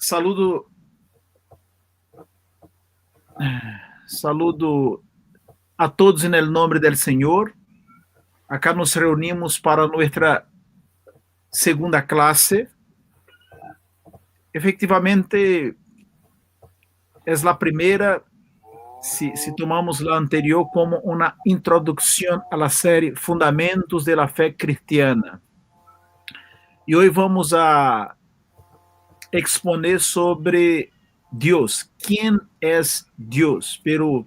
Saludo, saludo a todos en el nombre del Señor. Acá nos reunimos para nuestra segunda clase. Efectivamente, es la primera, si tomamos la anterior como una introducción a la serie Fundamentos de la Fe Cristiana. Y hoy vamos a exponer sobre Dios. ¿Quién es Dios? Pero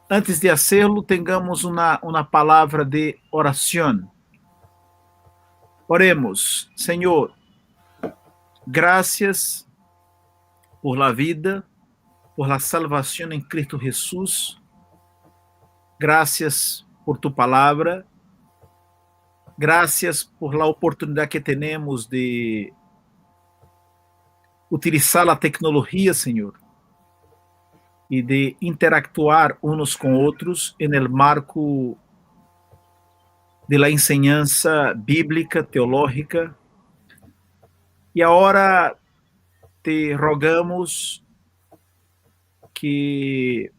antes de hacerlo, tengamos una palabra de oración. Oremos. Señor, gracias por la vida, por la salvación en Cristo Jesús. Gracias por tu palabra. Gracias por la oportunidad que tenemos de utilizar la tecnología, Señor, y de interactuar unos con otros en el marco de la enseñanza bíblica, teológica. Y ahora te rogamos que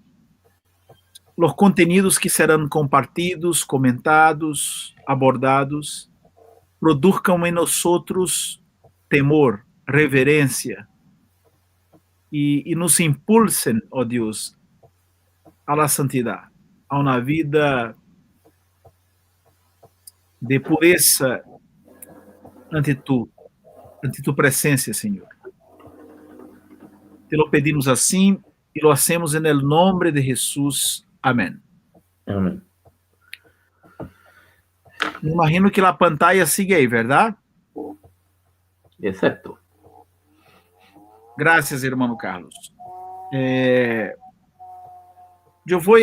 los contenidos que serán compartidos, comentados, abordados, produzcan en nosotros temor, reverencia y nos impulsen, oh Dios, a la santidad, a una vida de pureza ante tu presencia, Señor. Te lo pedimos assim e lo hacemos en el nombre de Jesús. Amén. Amén. Me imagino que la pantalla sigue ahí, ¿verdad? Excepto. Gracias, hermano Carlos. Eu vou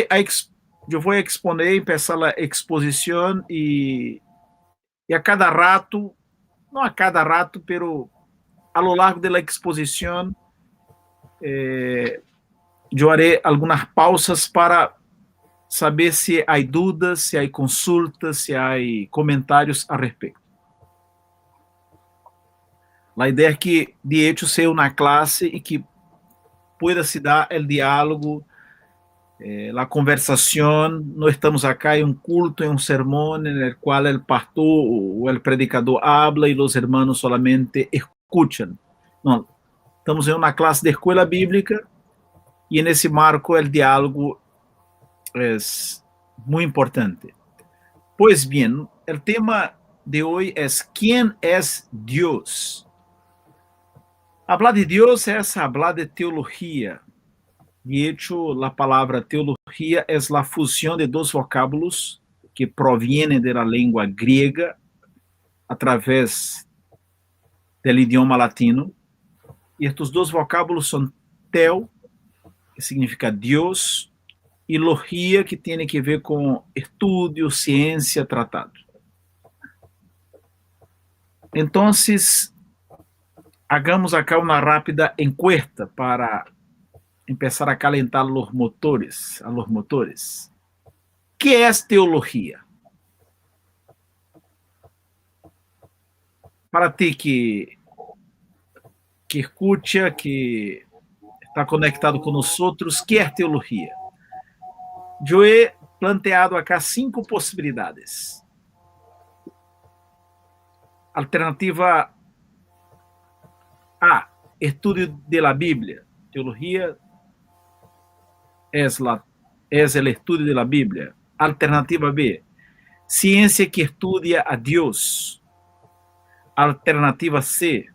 exponer, empezar a exposição e a cada rato, não a cada rato, pero a lo largo da exposição, eu haré algumas pausas para saber se há dúvidas, se há consultas, se há comentários a respeito. A ideia é que, de hecho, seja uma classe e que pueda se dar o diálogo, a conversação. Não estamos acá em um culto, em um sermão, no qual o pastor ou o predicador habla e os hermanos solamente escutam. Não, estamos em uma classe de escola bíblica e nesse marco o diálogo é muito importante. Pois bem, o tema de hoje é ¿Quién es Dios? Hablar de Deus é hablar de teologia. De hecho, a palavra teologia é a fusão de dois vocábulos que provienen de la língua griega através do idioma latino. E estes dois vocábulos são teo, que significa Deus, e logia, que tem que ver com estudo, ciência, tratado. Então, hagamos acá uma rápida encuesta para empezar a calentar los motores, a los motores. ¿Qué es teología? Para ti que escucha, que está conectado con nosotros, ¿qué es teología? Yo he planteado acá 5 posibilidades. Alternativa A, estudio de la Biblia. Teología es el estudio de la Biblia. Alternativa B, ciencia que estudia a Dios. Alternativa C,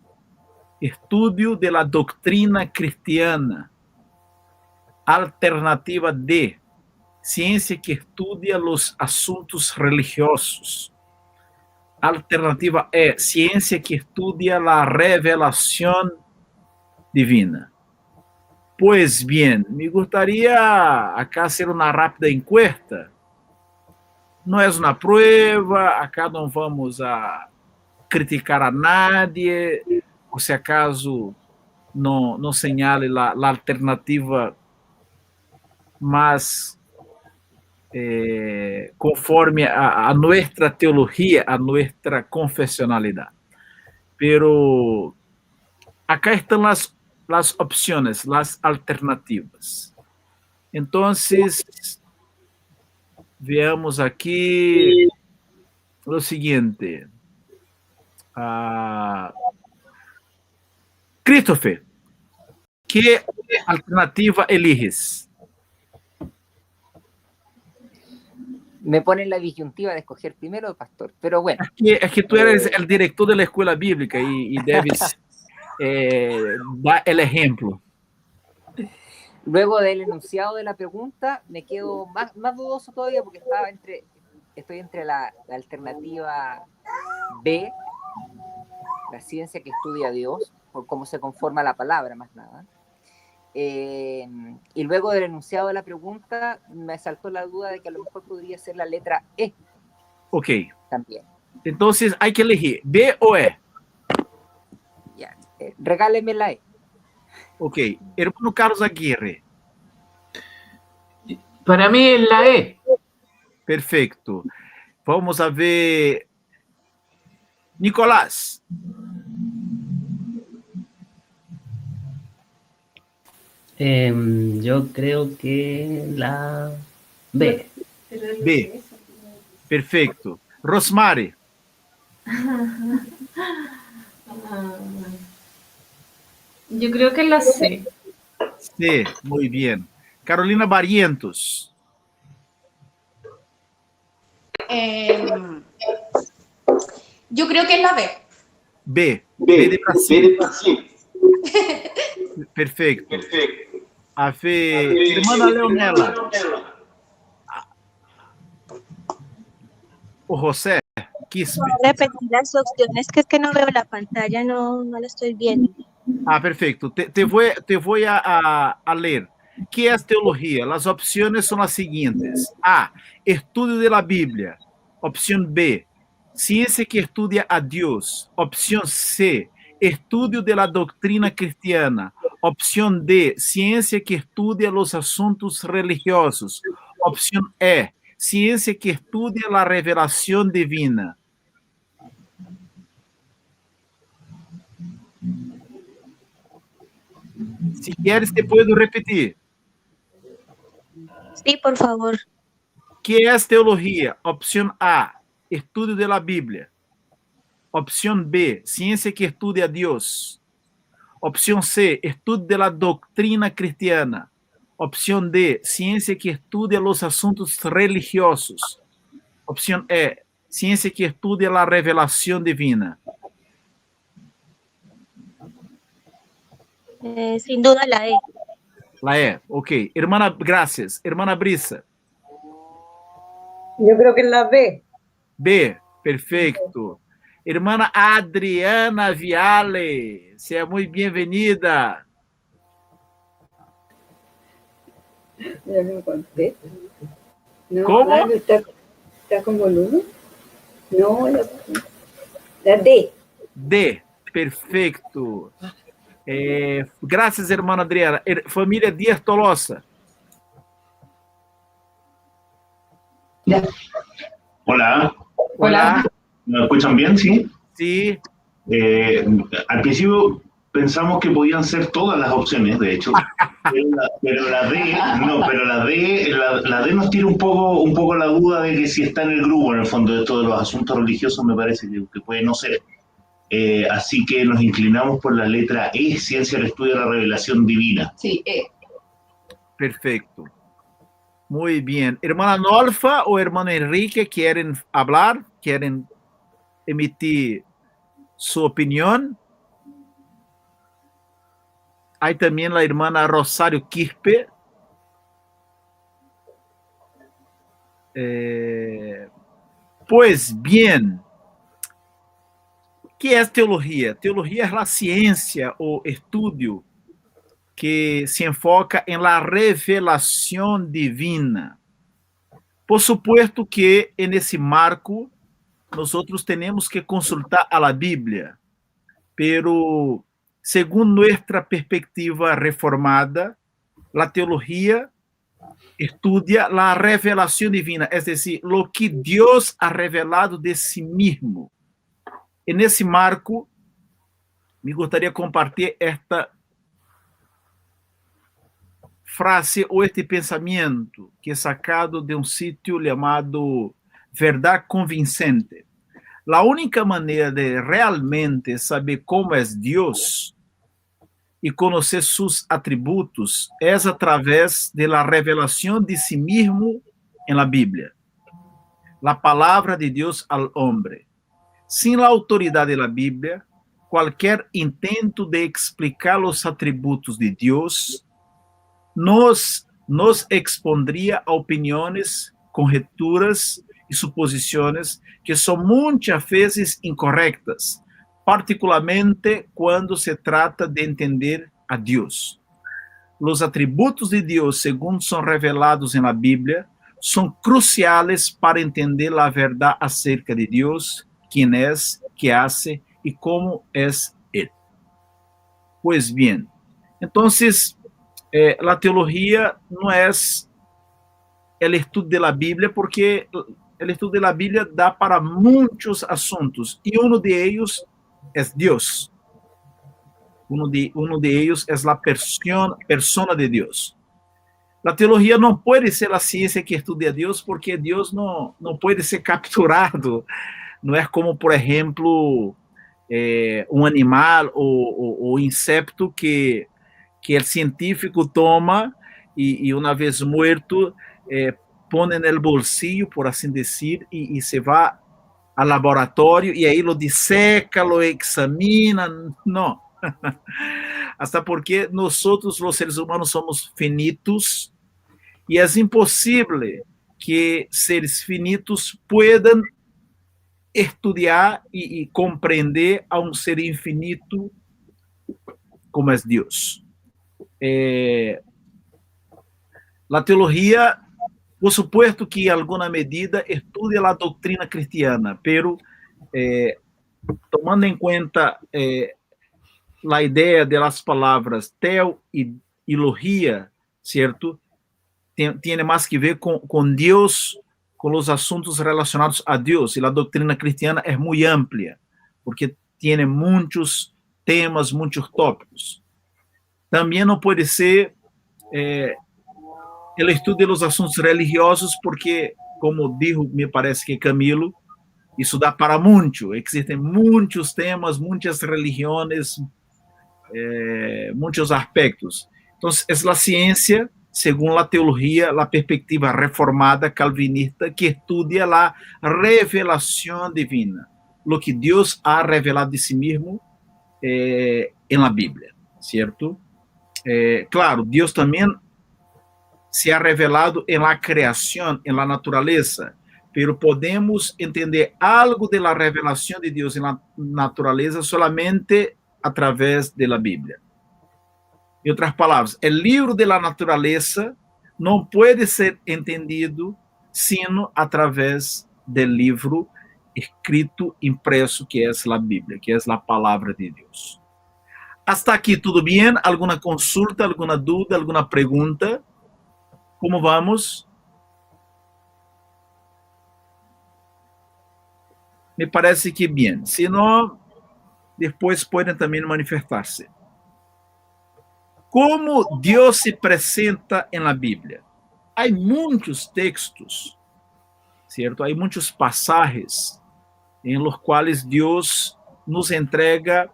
estudio de la doctrina cristiana. Alternativa D, ciencia que estudia los asuntos religiosos. Alternativa E, ciencia que estudia la revelación divina. Pois bem, me gostaria acá ser uma rápida encuesta. Não é uma prova, acá não vamos a criticar a nadie, ou se acaso não señale a alternativa mais conforme a nossa teologia, a nossa confessionalidade. Pero acá estão as las opciones, las alternativas. Entonces, veamos aquí lo siguiente. Christopher, ¿qué alternativa eliges? Me ponen la disyuntiva de escoger primero, pastor, pero bueno. Es que tú eres el director de la escuela bíblica y debes dar el ejemplo. Luego del enunciado de la pregunta, me quedo más dudoso todavía porque estoy entre la alternativa B, la ciencia que estudia a Dios, por cómo se conforma la palabra, más nada. Y luego del enunciado de la pregunta, me saltó la duda de que a lo mejor podría ser la letra E. Ok. También. Entonces hay que elegir B o E. Ya, regáleme la E. Ok. Hermano Carlos Aguirre. Para mí es la E. Perfecto. Vamos a ver. Nicolás. Yo creo que la B. B. Perfecto. Rosmary. Yo creo que la C. C. Muy bien. Carolina Barrientos. Yo creo que es la B. B. B de Brasil. Perfecto. A ver, hermana Leonela. O José. Quispe. Repetir las opciones, que es que no veo la pantalla, no la estoy viendo. Perfecto. Te voy a leer. ¿Qué es teología? Las opciones son las siguientes. A. Estudio de la Biblia. Opción B. Ciencia que estudia a Dios. Opción C. Estudio de la doctrina cristiana. Opción D. Ciencia que estudia los asuntos religiosos. Opción E. Ciencia que estudia la revelación divina. Si quieres, te puedo repetir. Sí, por favor. ¿Qué es teología? Opción A, estudio de la Biblia. Opción B, ciencia que estudia a Dios. Opción C, estudio de la doctrina cristiana. Opción D, ciencia que estudia los asuntos religiosos. Opción E, ciencia que estudia la revelación divina. Sin duda la E. La E, ok. Hermana, gracias. Hermana Brisa. Yo creo que es la B. B, perfecto. Hermana Adriana Viale, sea muy bienvenida. Ya me conté. No, ¿Cómo? Está con volumen. No, la D. D, perfecto. Gracias, hermana Adriana. Familia Díaz Tolosa. Hola. Hola. ¿Me escuchan bien? Sí. Sí. Al principio pensamos que podían ser todas las opciones, de hecho, pero la D, no, pero la D nos tira un poco la duda de que si está en el grupo, en el fondo, de todos los asuntos religiosos, me parece que puede no ser. Así que nos inclinamos por la letra E, ciencia del estudio de la revelación divina. Sí, E. Perfecto. Muy bien. Hermana Nolfa o hermano Enrique, ¿quieren hablar? ¿Quieren emitir su opinión? Hay también la hermana Rosario Quispe. Pues bien, ¿qué es teología? Teología es la ciencia o estudio que se enfoca en la revelación divina. Por supuesto que en ese marco nosotros tenemos que consultar a la Biblia, pero según nuestra perspectiva reformada, la teología estudia la revelación divina, es decir, lo que Dios ha revelado de sí mismo. En ese marco, me gustaría compartir esta frase ou este pensamento que é sacado de um sítio chamado Verdade Convincente. A única maneira de realmente saber como é Deus e conhecer seus atributos é através da revelação de si mesmo em la Bíblia. A palavra de Deus ao homem. Sem a autoridade da Bíblia, qualquer intento de explicar os atributos de Deus nos expondria a opiniões, conjecturas e suposições que são muitas vezes incorretas, particularmente quando se trata de entender a Deus. Os atributos de Deus, segundo são revelados na Bíblia, são cruciais para entender a verdade acerca de Deus, quem é, que hace e como é Ele. Pois bem, então, a teologia não é o estudo da Bíblia, porque o estudo da Bíblia dá para muitos assuntos, e um de eles é Deus. Um de eles é a persona de Deus. A teologia não pode ser a ciência que estuda a Deus, porque Deus não pode ser capturado. Não é como, por exemplo, um animal ou insecto que o científico toma e uma vez morto, põe no bolsillo, por assim dizer, e se vai ao laboratório e aí lo disseca, lo examina. Não. Hasta porque nós, os seres humanos, somos finitos e é impossível que seres finitos puedan estudar e compreender a um ser infinito como é Deus. A teologia, por supuesto que em alguma medida estuda a doutrina cristiana, pero tomando em conta a ideia das palavras teo e logia, certo? Tem mais que ver com Deus, com os assuntos relacionados a Deus, e a doutrina cristiana é muito ampla, porque tem muitos temas, muitos tópicos. Também não pode ser o estudo dos assuntos religiosos, porque, como dijo, me parece que Camilo, isso dá para muito. Existem muitos temas, muitas religiões, muitos aspectos. Então, é a ciência, segundo a teologia, a perspectiva reformada calvinista, que estuda a revelação divina, o que Deus ha revelado de si mesmo na Bíblia, certo? Claro, Deus também se ha revelado na criação, na natureza, pero podemos entender algo da revelação de Deus na natureza solamente através da Bíblia. Em outras palavras, o livro da natureza não pode ser entendido sino através do livro escrito, impresso, que é a Bíblia, que é a palavra de Deus. Hasta aqui tudo bem? Alguma consulta, alguma dúvida, alguma pergunta? Como vamos? Me parece que bem. Se não, depois podem também manifestar-se. Como Deus se apresenta na Bíblia? Há muitos textos, certo? Há muitos passagens em los quais Deus nos entrega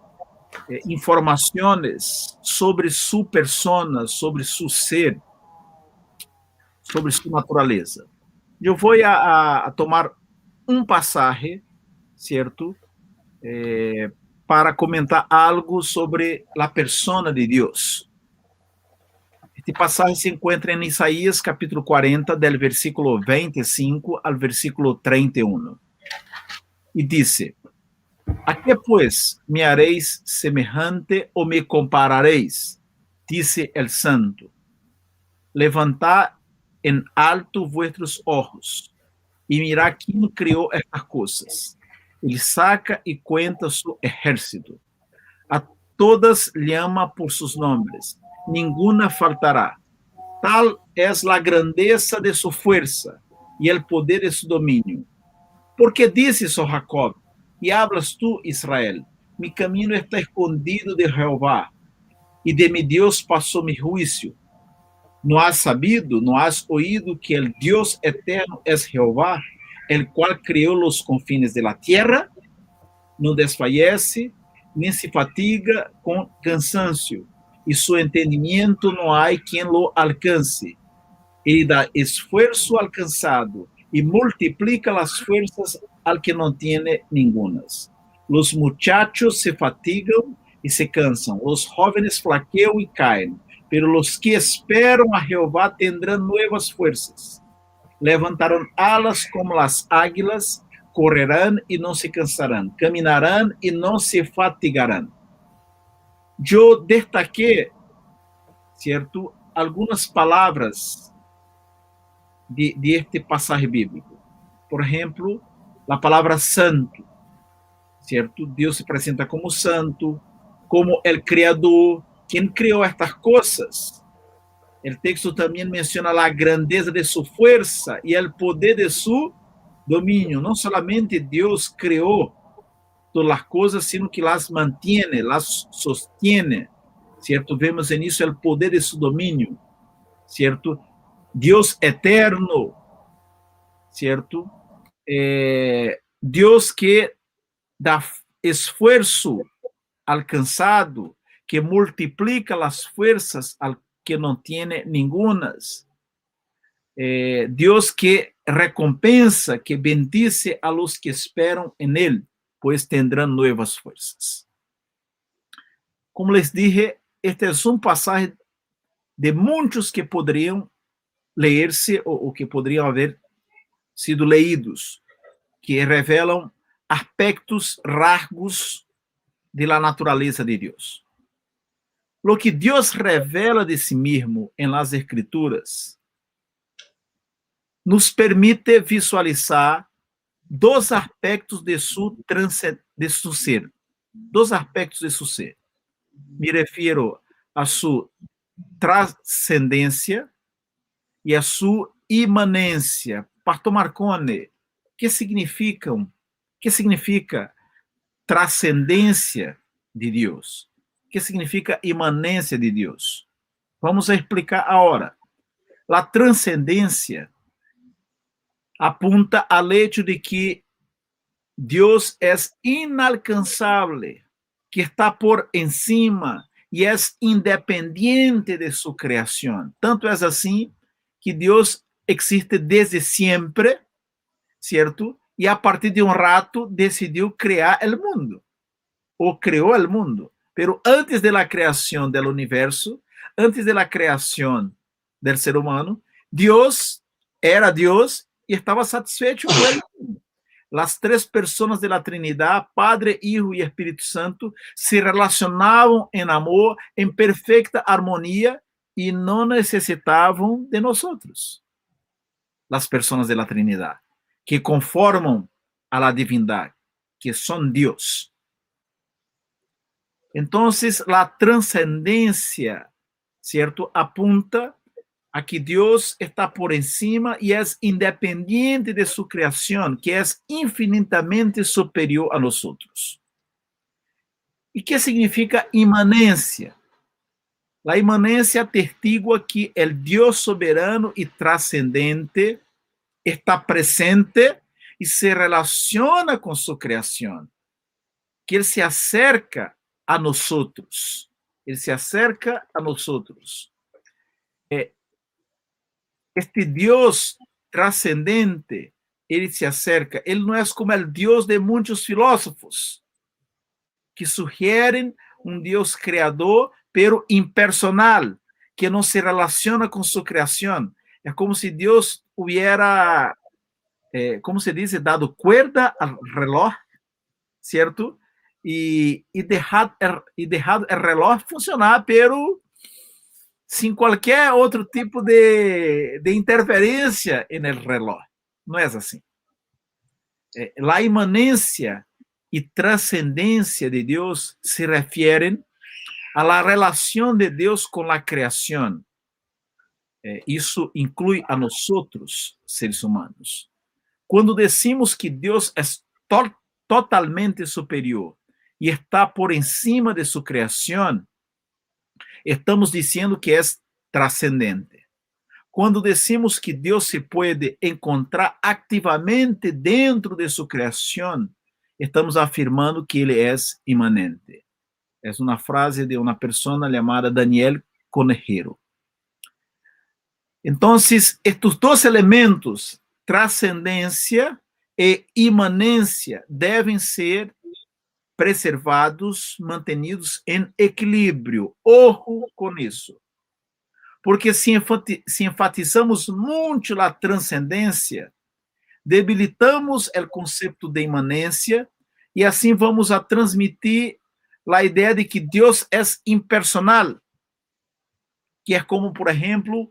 informações sobre sua persona, sobre seu ser, sobre sua natureza. Eu vou a tomar um passagem, certo? Para comentar algo sobre a persona de Deus. Este passagem se encontra em Isaías, capítulo 40, del versículo 25 al versículo 31. E diz: ¿A qué pues me haréis semejante o me compararéis? Dice el Santo. Levantad en alto vuestros ojos y mirad quién creó estas cosas. Ele saca e cuenta su ejército. A todas llama por sus nombres. Ninguna faltará. Tal es la grandeza de su fuerza y el poder de su dominio. Porque dices, oh Jacob, y hablas tú, Israel, mi camino está escondido de Jehová, y de mi Dios pasó mi juicio. ¿No has sabido, no has oído que el Dios eterno es Jehová, el cual creó los confines de la tierra? No desfallece, ni se fatiga con cansancio, y su entendimiento no hay quien lo alcance. Ele dá esforço al cansado e multiplica las fuerzas al que no tiene ningunas. Los muchachos se fatigan y se cansan, los jóvenes flaquean y caen, pero los que esperan a Jehová tendrán nuevas fuerzas. Levantarán alas como las águilas, correrán y no se cansarán, caminarán y no se fatigarán. Yo destaqué, ¿cierto?, algunas palabras de este pasaje bíblico. Por ejemplo, la palabra santo, ¿cierto? Dios se presenta como santo, como el creador, quien creó estas cosas. El texto también menciona la grandeza de su fuerza y el poder de su dominio. No solamente Dios creó todas las cosas, sino que las mantiene, las sostiene, ¿cierto? Vemos en eso el poder de su dominio, ¿cierto? Dios eterno, ¿cierto? Dios que da esfuerzo al cansado, que multiplica las fuerzas al que no tiene ningunas. Dios que recompensa, que bendice a los que esperan en Él, pues tendrán nuevas fuerzas. Como les dije, este es un pasaje de muchos que podrían leerse o que podrían haber sido leídos, que revelan aspectos, rasgos de la naturaleza de Dios. Lo que Dios revela de sí mismo en las Escrituras nos permite visualizar dos aspectos de su ser. Dos aspectos de su ser. Me refiero a su trascendencia e a sua imanência. Pastor Marcone, que significa trascendência de Deus? Que significa imanência de Deus? Vamos a explicar agora. A transcendência apunta ao hecho de que Deus é inalcançável, que está por encima e é independiente de sua criação. Tanto é assim que Deus existe desde sempre, certo? E a partir de um rato decidiu criar o mundo, ou criou o mundo. Pero antes de la creación del universo, antes de la creación del ser humano, Dios era Dios y estaba satisfecho con el mundo. Las tres personas de la Trinidad, Padre, Hijo y Espíritu Santo, se relacionaban en amor, en perfecta armonía y no necesitaban de nosotros. Las personas de la Trinidad, que conforman a la divindad, que son Dios. Entonces, la trascendencia, ¿cierto?, apunta a que Dios está por encima y es independiente de su creación, que es infinitamente superior a nosotros. ¿Y qué significa imanencia? La imanencia atestigua que el Dios soberano y trascendente está presente y se relaciona con su creación, que Él se acerca a nosotros. Él se acerca a nosotros. Este Dios trascendente, Él se acerca. Él no es como el Dios de muchos filósofos que sugieren un Dios creador, pero impersonal, que no se relaciona con su creación. Es como si Dios hubiera, ¿cómo se dice?, dado cuerda al reloj, ¿cierto? Y dejado el reloj funcionar, pero sin cualquier otro tipo de interferencia en el reloj. No es así. La inmanencia y trascendencia de Dios se refieren a la relación de Dios con la creación. Isso inclui a nosotros, seres humanos. Quando decimos que Deus é totalmente superior e está por encima de sua criação, estamos dizendo que é trascendente. Quando decimos que Deus se pode encontrar ativamente dentro de sua criação, estamos afirmando que ele é imanente. É uma frase de uma pessoa chamada Daniel Conejero. Então, estes dois elementos, transcendência e imanência, devem ser preservados, mantenidos em equilíbrio. Ojo com isso. Porque se enfatizamos muito a transcendência, debilitamos o conceito de imanência e assim vamos a transmitir a ideia de que Deus é impersonal, que é como, por exemplo,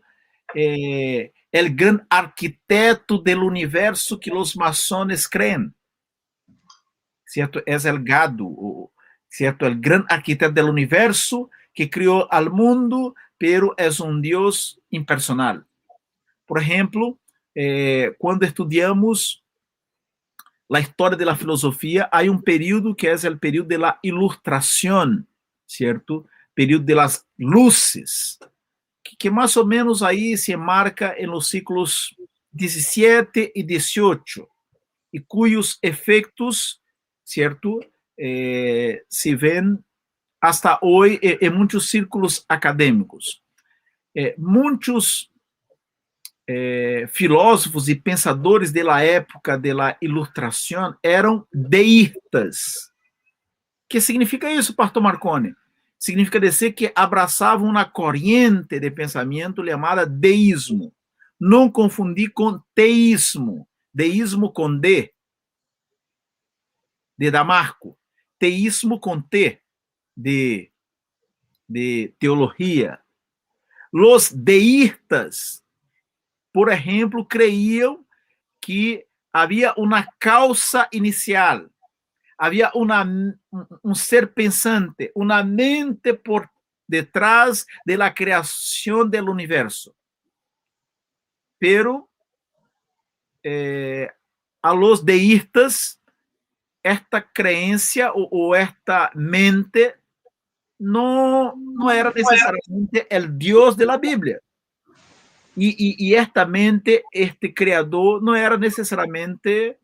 o grande arquiteto do universo que os maçones creem, certo? É o gado, certo? O grande arquiteto do universo que criou o mundo, pero é Deus impersonal. Por exemplo, quando estudamos a história da filosofia, há período que é o período da ilustração, certo? Período das luzes, que mais ou menos aí se marca em los séculos 17 e 18, e cujos efeitos, certo, se vêem hasta hoje em muitos círculos acadêmicos. Muitos filósofos e pensadores da época da ilustração eram deístas. O que significa isso, Pastor Marconi? Significa dizer que abraçavam uma corrente de pensamento chamada deísmo. Não confundir com teísmo. Deísmo com D, de Damasco. Teísmo com T, de teologia. Os deístas, por exemplo, creiam que havia uma causa inicial, havia um ser pensante, uma mente por detrás de la criação do universo. Pero a los deístas, esta crença ou esta mente não era necessariamente o Deus da Bíblia. E esta mente, este criador, não era necessariamente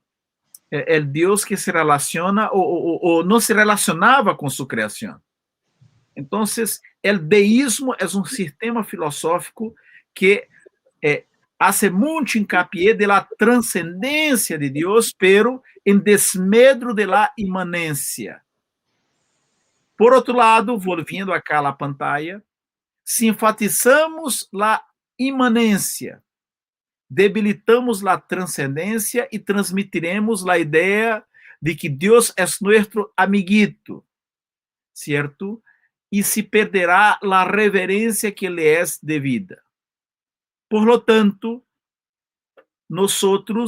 o Deus que se relaciona ou não se relacionava com sua criação. Então, o deísmo é um sistema filosófico que hace muito hincapié de la transcendência de Deus, pero em desmedro de la imanência. Por outro lado, volviendo acá a pantalla, se enfatizamos a imanência, debilitamos a transcendência e transmitiremos a ideia de que Deus é nosso amiguito, certo? E se perderá a reverência que lhe é devida. Por lo tanto, nós,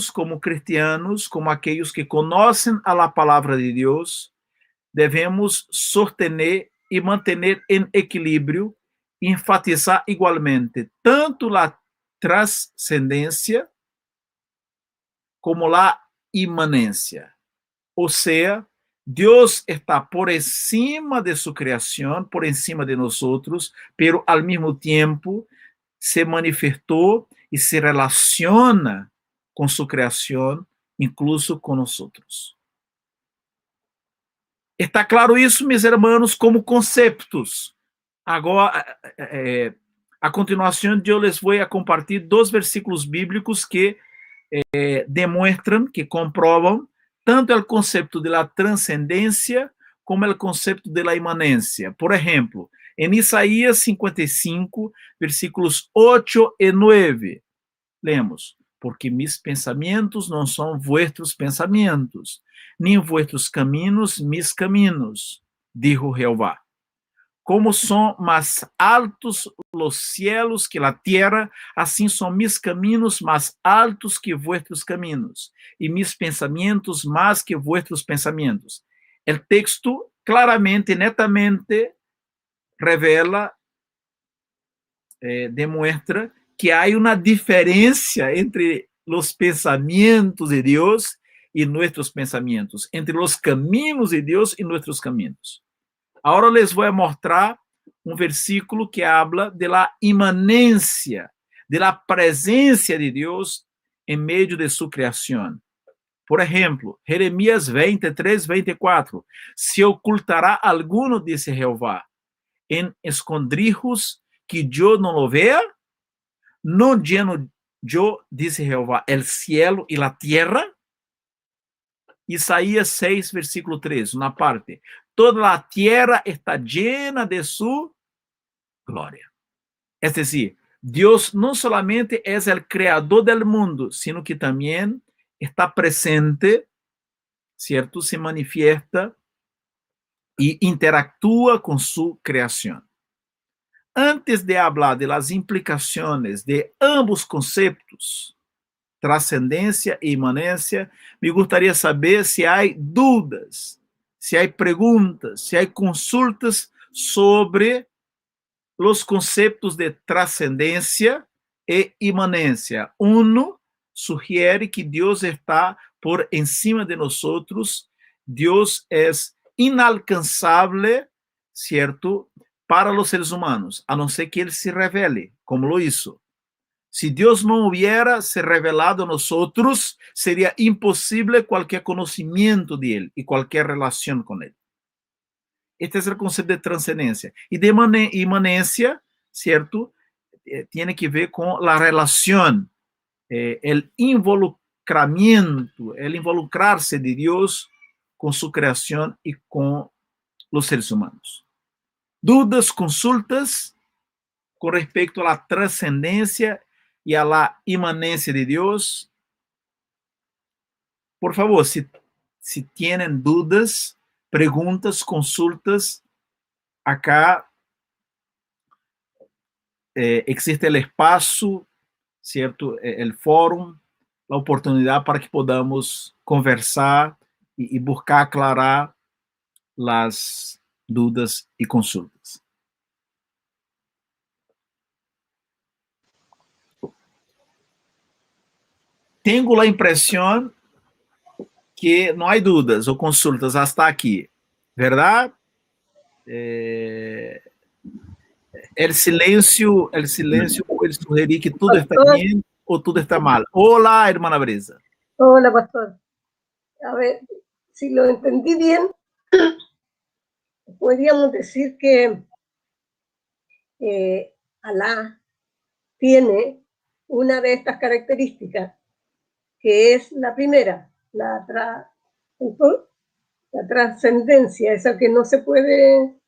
como cristianos, como aqueles que conhecem a palavra de Deus, devemos sostener e manter em equilíbrio e enfatizar igualmente tanto a transcendência como a imanência. Ou seja, Deus está por encima de sua criação, por encima de nós, pero ao mesmo tempo se manifestou e se relaciona com sua criação, incluso com nós. Está claro isso, meus irmãos, como conceitos. Agora, a continuação, eu les vou a compartilhar 2 versículos bíblicos que demonstram, que comprovam tanto o conceito da transcendência como o conceito da imanência. Por exemplo, em Isaías 55, versículos 8 e 9, lemos: porque mis pensamentos não são vuestros pensamentos, nem vuestros caminhos mis caminos, dijo Jehová. Como são mais altos os cielos que a terra, assim são mis caminhos mais altos que vuestros caminhos, e mis pensamentos mais que vuestros pensamentos. O texto claramente, netamente, revela, demonstra que há uma diferença entre os pensamentos de Deus e nossos pensamentos, entre os caminhos de Deus e nossos caminhos. Agora les vou mostrar um versículo que habla de la imanência, de la presencia de Dios en medio de su creación. Por ejemplo, Jeremías 23, 24. Se ocultará alguno, dice Jehová, en escondrijos que yo no lo vea, no lleno yo, dice Jehová, el cielo y la tierra. Isaías 6, versículo 3, una parte. Toda la tierra está llena de su gloria. Es decir, Dios no solamente es el creador del mundo, sino que también está presente, ¿cierto? Se manifiesta y interactúa con su creación. Antes de hablar de las implicaciones de ambos conceptos, trascendencia e imanencia, me gustaría saber si hay dudas, si hay preguntas, si hay consultas sobre los conceptos de trascendencia e imanencia. Uno sugiere que Dios está por encima de nosotros, Dios es inalcanzable, ¿cierto?, para los seres humanos, a no ser que Él se revele, como lo hizo. Si Dios no hubiera se revelado a nosotros, sería imposible cualquier conocimiento de Él y cualquier relación con Él. Este es el concepto de trascendencia. Y de imanencia, ¿cierto?, tiene que ver con la relación, el involucramiento, el involucrarse de Dios con su creación y con los seres humanos. Dudas, consultas con respecto a la trascendencia y a la imanencia de Dios. Por favor, si tienen dudas, preguntas, consultas, acá existe el espacio, ¿cierto? El fórum, la oportunidad para que podamos conversar y buscar aclarar las dudas y consultas. Tengo la impresión que no hay dudas o consultas hasta aquí, ¿verdad? El silencio puede sugerir que todo está bien o todo está mal. Hola, hermana Brisa. Hola, pastor. A ver, si lo entendí bien, podríamos decir que Alá tiene una de estas características, que es la primera, la trascendencia, esa que no se puede,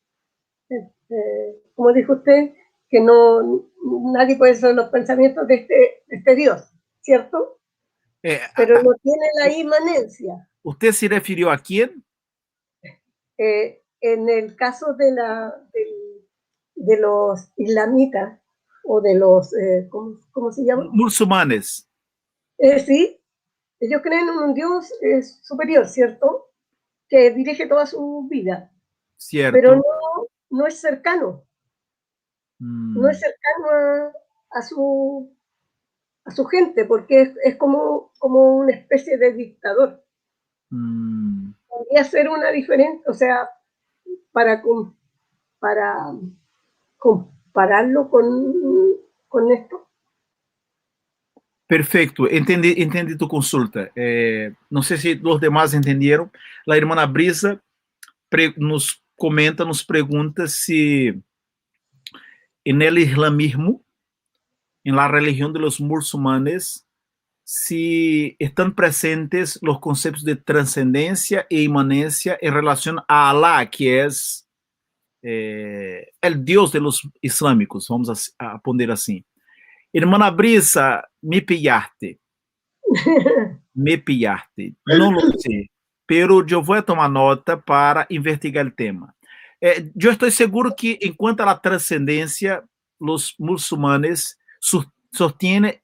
como dijo usted, que nadie puede saber los pensamientos de este Dios, ¿cierto? Pero no tiene la inmanencia. ¿Usted se refirió a quién? En el caso de los islamitas o de los, ¿cómo se llama? Musulmanes. Sí, ellos creen en un Dios superior, ¿cierto? Que dirige toda su vida. Cierto. Pero no es cercano. No es cercano a su gente, porque es como una especie de dictador. Podría ser una diferencia, o sea, para compararlo con esto. Perfecto, entendí tu consulta. No sé si los demás entendieron. La hermana Brisa nos comenta, nos pregunta si en el islamismo, en la religión de los musulmanes, si están presentes los conceptos de trascendencia e imanencia en relación a Alá, que es el Dios de los islámicos, vamos a poner así. Hermana Brisa, me pillaste. Me pillaste. No lo sé, pero yo voy a tomar nota para investigar el tema. Yo estoy seguro que en cuanto a la trascendencia, los musulmanes sostienen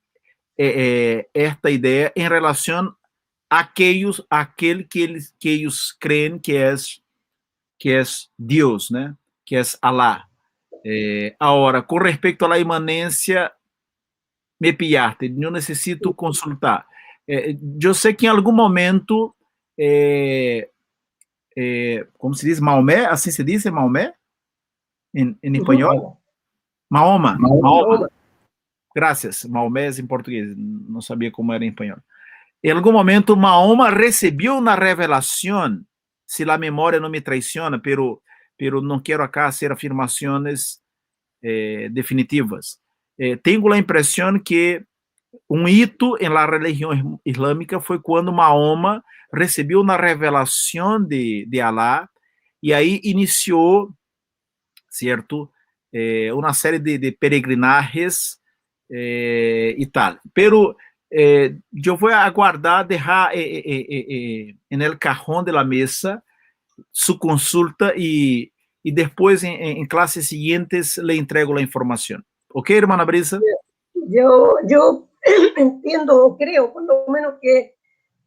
esta idea en relación a aquel que ellos creen que es Dios, ¿no? Que es Alá. Ahora, con respecto a la inmanencia, me pillaste, yo necesito consultar. Yo sé que en algún momento, ¿cómo se dice? Maomé, así se dice, Maomé, en español. Mahoma. Gracias, Maomé es en portugués, no sabía cómo era en español. En algún momento Mahoma recibió una revelación, si la memoria no me traiciona, pero no quiero acá hacer afirmaciones definitivas. Tengo la impresión que un hito en la religión islámica fue cuando Mahoma recibió una revelación de Alá y ahí inició, ¿cierto? Una serie de peregrinajes y tal. Pero yo voy a guardar, dejar en el cajón de la mesa su consulta y después en clases siguientes le entrego la información. ¿Ok, hermana Brisa? Yo entiendo o creo, por lo menos, que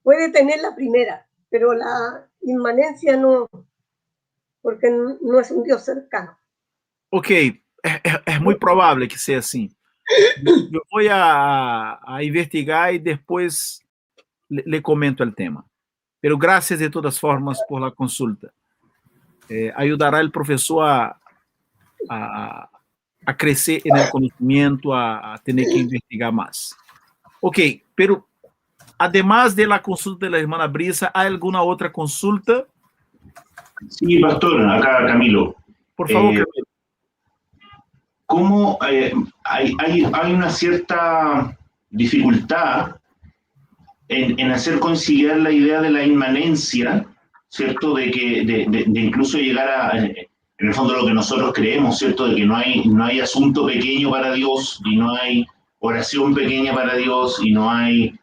puede tener la primera, pero la inmanencia no, porque no es un Dios cercano. Ok, es muy probable que sea así. Yo voy a investigar y después le comento el tema. Pero gracias de todas formas por la consulta. Ayudará al profesor a crecer en el conocimiento, a tener que investigar más. Ok, pero además de la consulta de la hermana Brisa, ¿hay alguna otra consulta? Sí, pastor, acá Camilo. Por favor, Camilo. ¿Cómo hay una cierta dificultad en hacer conciliar la idea de la inmanencia, ¿cierto? De incluso llegar a, en el fondo, lo que nosotros creemos, ¿cierto? De que no hay asunto pequeño para Dios y no hay oración pequeña para Dios y no hay,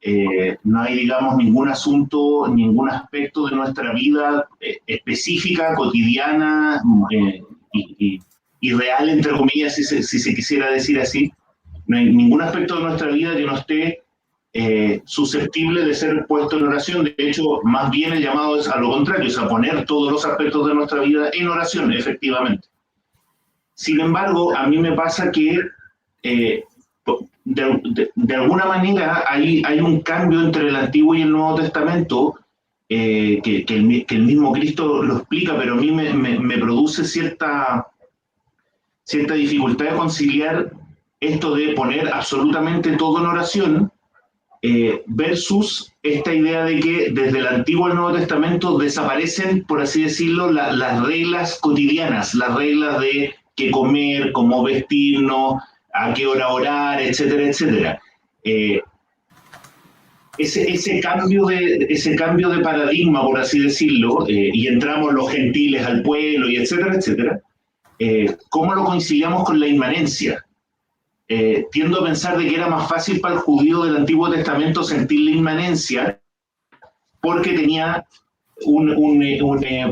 digamos, ningún asunto, ningún aspecto de nuestra vida específica, cotidiana y real, entre comillas, si se quisiera decir así. No hay ningún aspecto de nuestra vida que no esté susceptible de ser puesto en oración. De hecho, más bien el llamado es a lo contrario, es a poner todos los aspectos de nuestra vida en oración, efectivamente. Sin embargo, a mí me pasa que de alguna manera hay un cambio entre el Antiguo y el Nuevo Testamento, que el mismo Cristo lo explica, pero a mí me produce cierta dificultad de conciliar esto de poner absolutamente todo en oración versus esta idea de que desde el Antiguo al Nuevo Testamento desaparecen, por así decirlo, las reglas cotidianas, las reglas de qué comer, cómo vestirnos, a qué hora orar, etcétera, etcétera. Ese cambio de paradigma, por así decirlo, y entramos los gentiles al pueblo, y etcétera, etcétera, ¿cómo lo conciliamos con la inmanencia? Tiendo a pensar de que era más fácil para el judío del Antiguo Testamento sentir la inmanencia porque tenía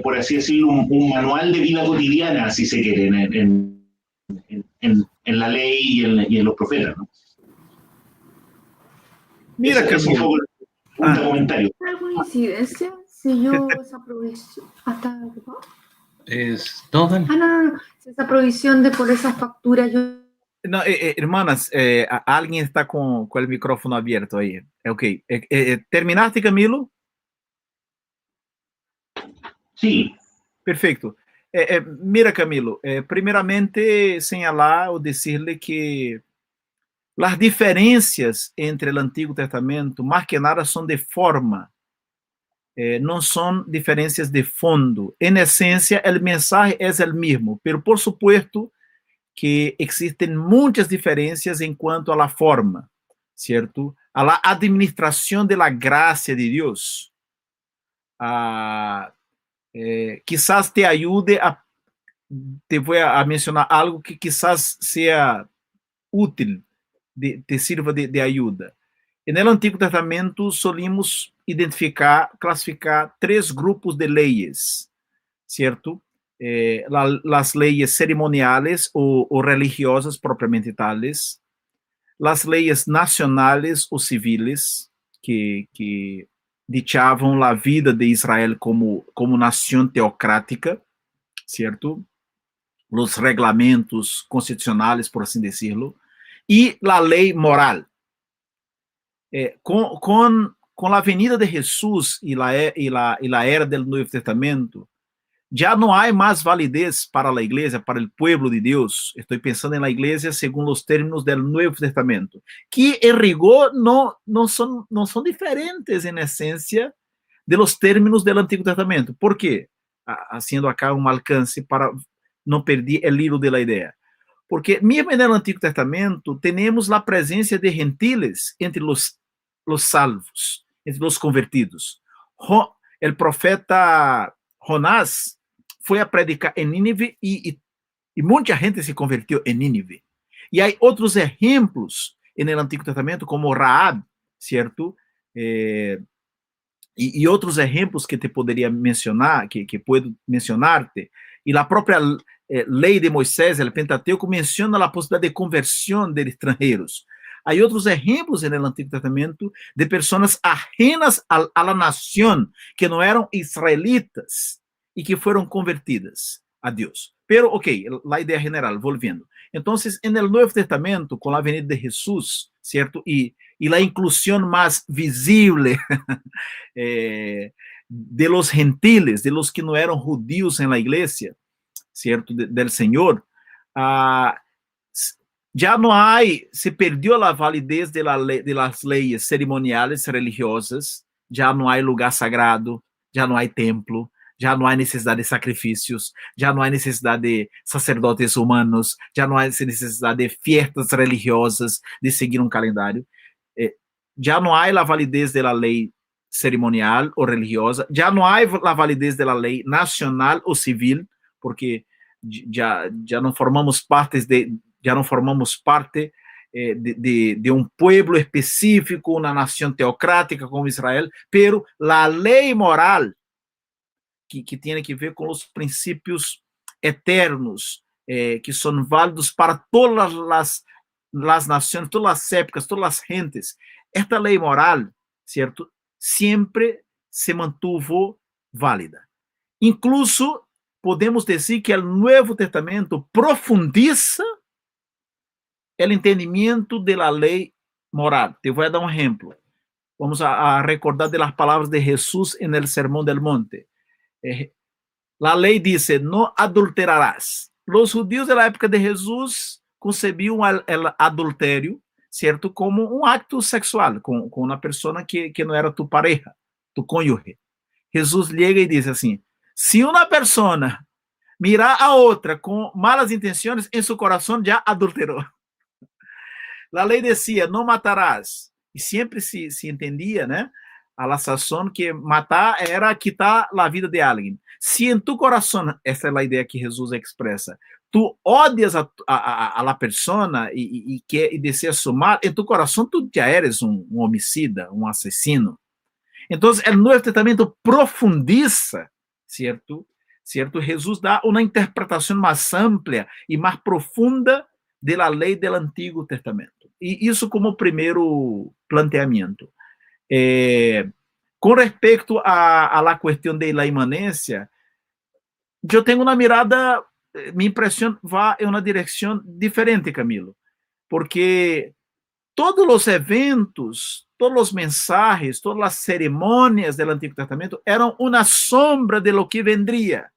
por así decirlo, un manual de vida cotidiana, si se quiere, en la ley y en los profetas, ¿no? Mira que es un poco un comentario. ¿Hay coincidencia si yo esa provisión hasta no, si esa provisión de por esas facturas yo... No, hermanas, alguien está con el micrófono abierto ahí. Ok. ¿Terminaste, Camilo? Sí. Perfecto. Mira, Camilo, primeramente señalar o decirle que las diferencias entre el Antiguo Testamento, más que nada, son de forma. No son diferencias de fondo. En esencia, el mensaje es el mismo, pero por supuesto que existen muchas diferencias en cuanto a la forma, ¿cierto? A la administración de la gracia de Dios. Quizás te ayude te voy a mencionar algo que quizás sea útil, te sirva de ayuda. En el Antiguo Testamento solimos clasificar 3 grupos de leyes, ¿cierto? Las leyes ceremoniales o religiosas propiamente tales, las leyes nacionales o civiles que dichavam la vida de Israel como nación teocrática, ¿cierto? Los reglamentos constitucionales, por así decirlo, y la ley moral. Con la venida de Jesús y la era del Nuevo Testamento, ya no hay más validez para la iglesia, para el pueblo de Dios. Estoy pensando en la iglesia según los términos del Nuevo Testamento, que en rigor no son diferentes en esencia de los términos del Antiguo Testamento. ¿Por qué? Haciendo acá un alcance para no perder el hilo de la idea. Porque mismo en el Antiguo Testamento tenemos la presencia de gentiles entre los salvos, entre los convertidos. El profeta Jonás fue a predicar en Nínive y mucha gente se convirtió en Nínive. Y hay otros ejemplos en el Antiguo Testamento, como Rahab, ¿cierto? Y otros ejemplos que te podría mencionar, que puedo mencionarte. Y la propia ley de Moisés, el Pentateuco, menciona la posibilidad de conversión de extranjeros. Hay otros ejemplos en el Antiguo Testamento de personas ajenas a la nación, que no eran israelitas y que fueron convertidas a Dios. Pero, ok, la idea general, volviendo. Entonces, en el Nuevo Testamento, con la venida de Jesús, ¿cierto? Y la inclusión más visible de los gentiles, de los que no eran judíos en la iglesia, ¿cierto? Del Señor, ya no hay, se perdió la validez de las leyes ceremoniales religiosas, ya no hay lugar sagrado, ya no hay templo, ya no hay necesidad de sacrificios, ya no hay necesidad de sacerdotes humanos, ya no hay necesidad de fiestas religiosas, de seguir un calendario. Ya no hay la validez de la ley cerimonial o religiosa, ya no hay la validez de la ley nacional o civil, porque ya no formamos parte de un pueblo específico, una nación teocrática como Israel, pero la ley moral que tiene que ver con los principios eternos, que son válidos para todas las naciones, todas las épocas, todas las gentes. Esta ley moral, ¿cierto? Siempre se mantuvo válida. Incluso podemos decir que el Nuevo Testamento profundiza el entendimiento de la ley moral. Te voy a dar un ejemplo. Vamos a recordar de las palabras de Jesús en el Sermón del Monte. La ley dice, no adulterarás. Los judíos de la época de Jesús concebían el adulterio, ¿cierto? Como un acto sexual con una persona que no era tu pareja, tu cónyuge. Jesús llega y dice así, si una persona mira a otra con malas intenciones, en su corazón ya adulteró. La ley decía, no matarás. Y siempre se entendía, ¿no? A la sazón que matar era quitar la vida de alguien. Si en tu corazón, esa es la idea que Jesús expresa, tú odias a la persona y deseas su mal, en tu corazón tú ya eres un homicida, un asesino. Entonces, el Nuevo Testamento profundiza, ¿cierto? Jesús da una interpretación más amplia y más profunda de la ley del Antiguo Testamento. Y eso como primero planteamiento. Con respecto a la cuestión de la inmanencia, yo tengo una mirada, mi impresión va en una dirección diferente, Camilo, porque todos los eventos, todos los mensajes, todas las ceremonias del Antiguo Testamento eran una sombra de lo que vendría.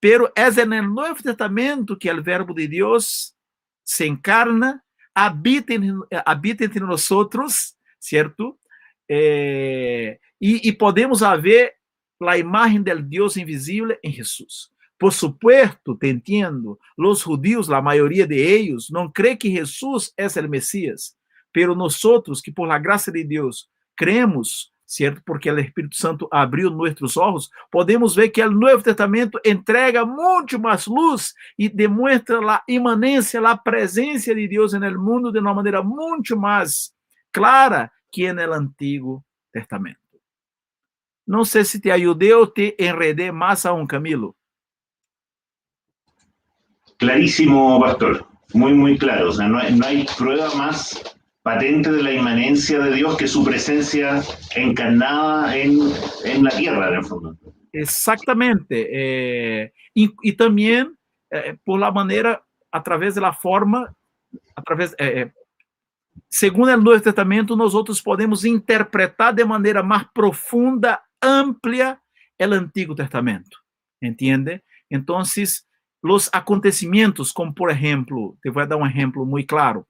Pero es en el Nuevo Testamento que el verbo de Dios se encarna, habita entre nosotros, ¿cierto? Y podemos ver la imagen del Dios invisible en Jesús. Por supuesto, te entiendo, los judíos, la mayoría de ellos, no creen que Jesús es el Mesías, pero nosotros que por la gracia de Dios creemos, ¿cierto? Porque el Espíritu Santo abrió nuestros ojos, podemos ver que el Nuevo Testamento entrega mucho más luz y demuestra la inmanencia, la presencia de Dios en el mundo de una manera mucho más clara que en el Antiguo Testamento. No sé si te ayudé o te enredé más aún, Camilo. Clarísimo, pastor. Muy, muy claro. O sea, no hay prueba más patente de la inmanencia de Dios que su presencia encarnada en la tierra, en el fondo. Exactamente. Y también por la manera, a través de la forma, según el Nuevo Testamento, nosotros podemos interpretar de manera más profunda, amplia, el Antiguo Testamento. ¿entiende? Entonces, los acontecimientos, como por ejemplo, te voy a dar un ejemplo muy claro.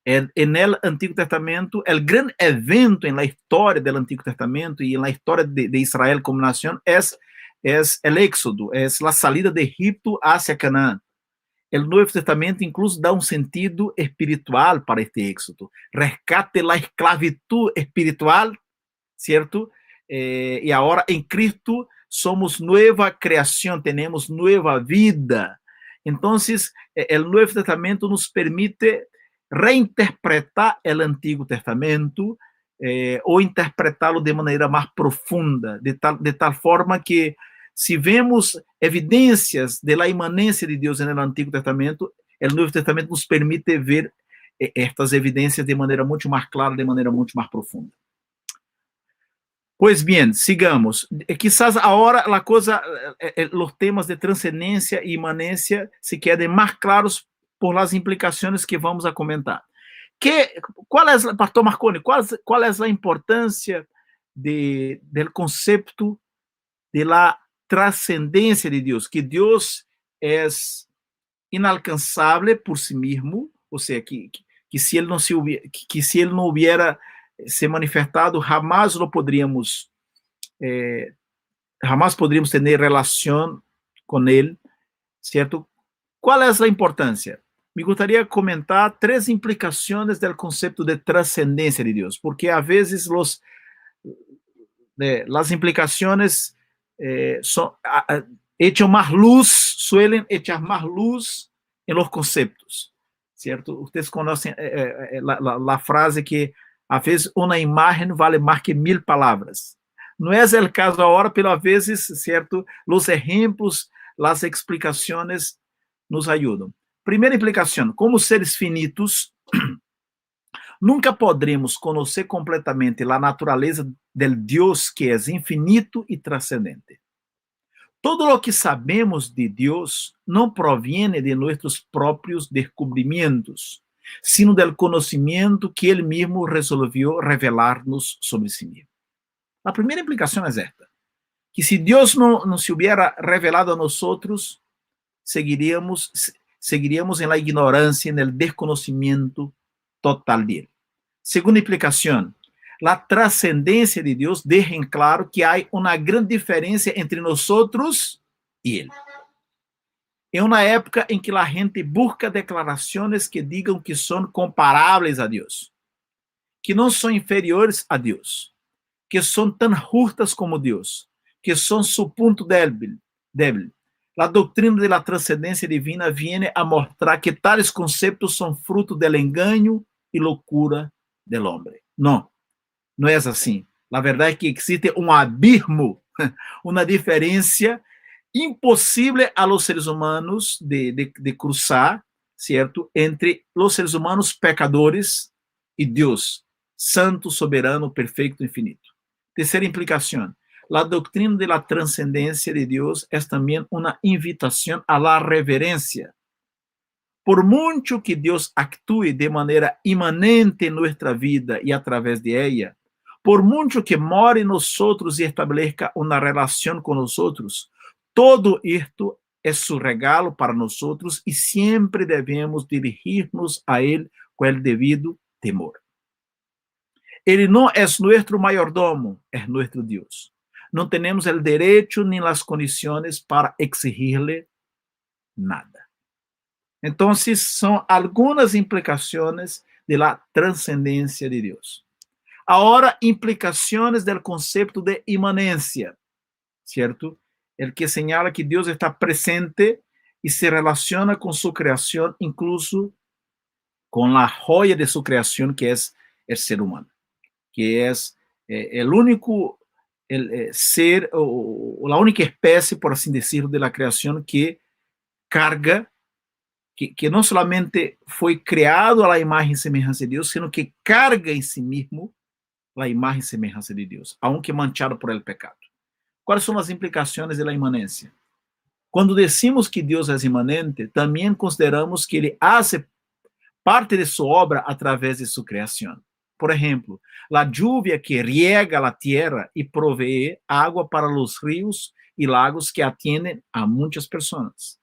En el Antiguo Testamento, el gran evento en la historia del Antiguo Testamento y en la historia de Israel como nación es el Éxodo, es la salida de Egipto hacia Canaán. El Nuevo Testamento incluso da un sentido espiritual para este éxodo. Rescate la esclavitud espiritual, ¿cierto? Y ahora en Cristo somos nueva creación, tenemos nueva vida. Entonces, el Nuevo Testamento nos permite reinterpretar el Antiguo Testamento o interpretarlo de manera más profunda, de tal forma que si vemos evidencias de la imanencia de Dios en el Antiguo Testamento, el Nuevo Testamento nos permite ver estas evidencias de manera mucho más clara, de manera mucho más profunda. Pues bien, sigamos. Quizás ahora la cosa, los temas de trascendencia e imanencia se queden más claros por las implicaciones que vamos a comentar. ¿Cuál es, Pastor Marconi, cuál es la importancia del concepto de la trascendencia de Dios? Que Dios es inalcanzable por sí mismo, o sea, que si Él no hubiera se manifestado, jamás podríamos tener relación con Él, ¿cierto? ¿Cuál es la importancia? Me gustaría comentar 3 implicaciones del concepto de trascendencia de Dios, porque a veces las implicaciones suelen echar más luz en los conceptos, ¿cierto? Ustedes conocen la frase que a veces una imagen vale más que 1000 palabras. No es el caso ahora, pero a veces, ¿cierto? Los ejemplos, las explicaciones nos ayudan. Primera implicación, como seres finitos, nunca podremos conocer completamente la naturaleza del Dios que es infinito y trascendente. Todo lo que sabemos de Dios no proviene de nuestros propios descubrimientos, sino del conocimiento que Él mismo resolvió revelarnos sobre sí mismo. La primera implicación es esta, que si Dios no se hubiera revelado a nosotros, seguiríamos en la ignorancia, en el desconocimiento total de Él. Segunda implicación, la trascendencia de Dios deja en claro que hay una gran diferencia entre nosotros y Él. En una época en que la gente busca declaraciones que digan que son comparables a Dios, que no son inferiores a Dios, que son tan justas como Dios, que son su punto débil. La doctrina de la trascendencia divina viene a mostrar que tales conceptos son fruto del engaño y locura del hombre. No es así. La verdad es que existe un abismo, una diferencia imposible a los seres humanos de cruzar, ¿cierto? Entre los seres humanos pecadores y Dios, santo, soberano, perfecto, infinito. Tercera implicación. La doctrina de la trascendencia de Dios es también una invitación a la reverencia. Por mucho que Dios actúe de manera inmanente en nuestra vida y a través de ella, por mucho que more en nosotros y establezca una relación con nosotros, todo esto es su regalo para nosotros y siempre debemos dirigirnos a Él con el debido temor. Él no es nuestro mayordomo, es nuestro Dios. No tenemos el derecho ni las condiciones para exigirle nada. Entonces, son algunas implicaciones de la trascendencia de Dios. Ahora, implicaciones del concepto de imanencia, ¿cierto? El que señala que Dios está presente y se relaciona con su creación, incluso con la joya de su creación, que es el ser humano, que es el único ser o la única especie, por así decirlo, de la creación que carga, que no solamente fue creado a la imagen y semejanza de Dios, sino que carga en sí mismo la imagen y semejanza de Dios, aunque manchado por el pecado. ¿Cuáles son las implicaciones de la inmanencia? Cuando decimos que Dios es inmanente, también consideramos que Él hace parte de su obra a través de su creación. Por ejemplo, la lluvia que riega la tierra y provee agua para los ríos y lagos que atienden a muchas personas.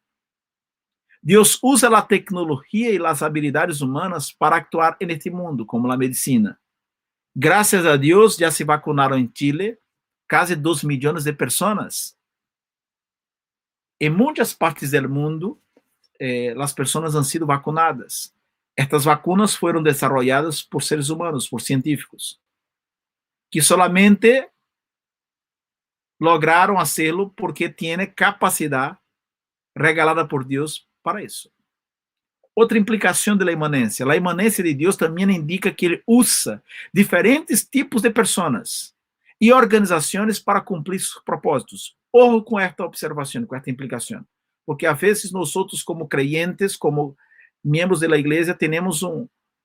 Dios usa la tecnología y las habilidades humanas para actuar en este mundo, como la medicina. Gracias a Dios ya se vacunaron en Chile casi 2 millones de personas. En muchas partes del mundo, las personas han sido vacunadas. Estas vacunas fueron desarrolladas por seres humanos, por científicos, que solamente lograron hacerlo porque tienen capacidad regalada por Dios para eso. Otra implicación de la inmanencia de Dios también indica que Él usa diferentes tipos de personas y organizaciones para cumplir sus propósitos. Ojo con esta observación, con esta implicación, porque a veces nosotros como creyentes, como miembros de la iglesia, tenemos